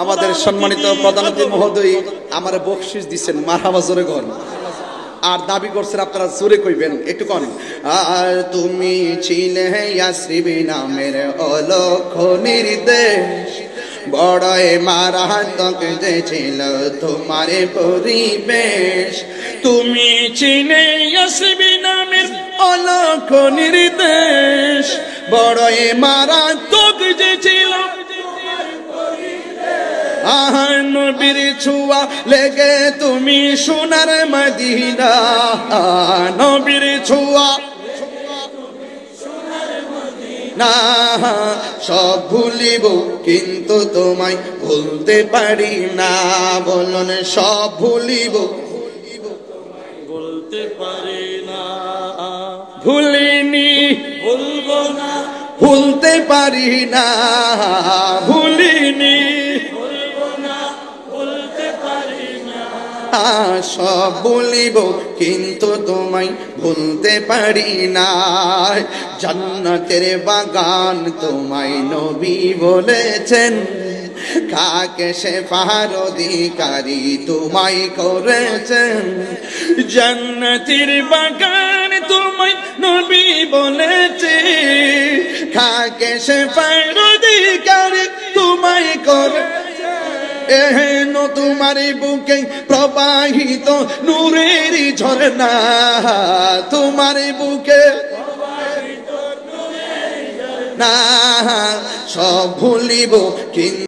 আমাদের সম্মানিত প্রধান অতিথি মহোদয় আমার বকশিশ দিচ্ছেন, মারহাবা জোরে কন। আর দাবি করছেন আপনারা জোরে কইবেন, একটু কন। আর তুমি ছিলে ইয়াসরিব নামের অলক্ষ নির্দেশ, বড়ই মারাত্মক যে ছিল তোমার পরিবেশ। তুমি ছিলে ইয়াসরিব নামের অলক্ষ নির্দেশ, বড়ই মারাত্মক যে ছিল। নবীর ছোঁয়া লেগে তুমি সোনার মদিনা, নবীর ছোঁয়া না, সব ভুলিব কিন্তু তোমায় ভুলতে পারি না। বলুন, সব ভুলিব বলতে পারি না। ভুলিনি, ভুলবো না, ভুলতে পারি না। ভুলিনি, সব বলিব কিন্তু তোমায় ভুলতে পারি না। জান্নাতের বাগান তোমায় নবী বলেছেন, কাকে সে পাহার অধিকারী তোমায় করেছেন। জান্নাতের বাগান তোমায় নবী বলেছে, কাকে সে পাহার অধিকারী তোমায় করেছে। এহেন তোমার বুকে প্রবাহিত নূরের ঝরনা, তোমার বুকে না, সব ভুলিব কিন্তু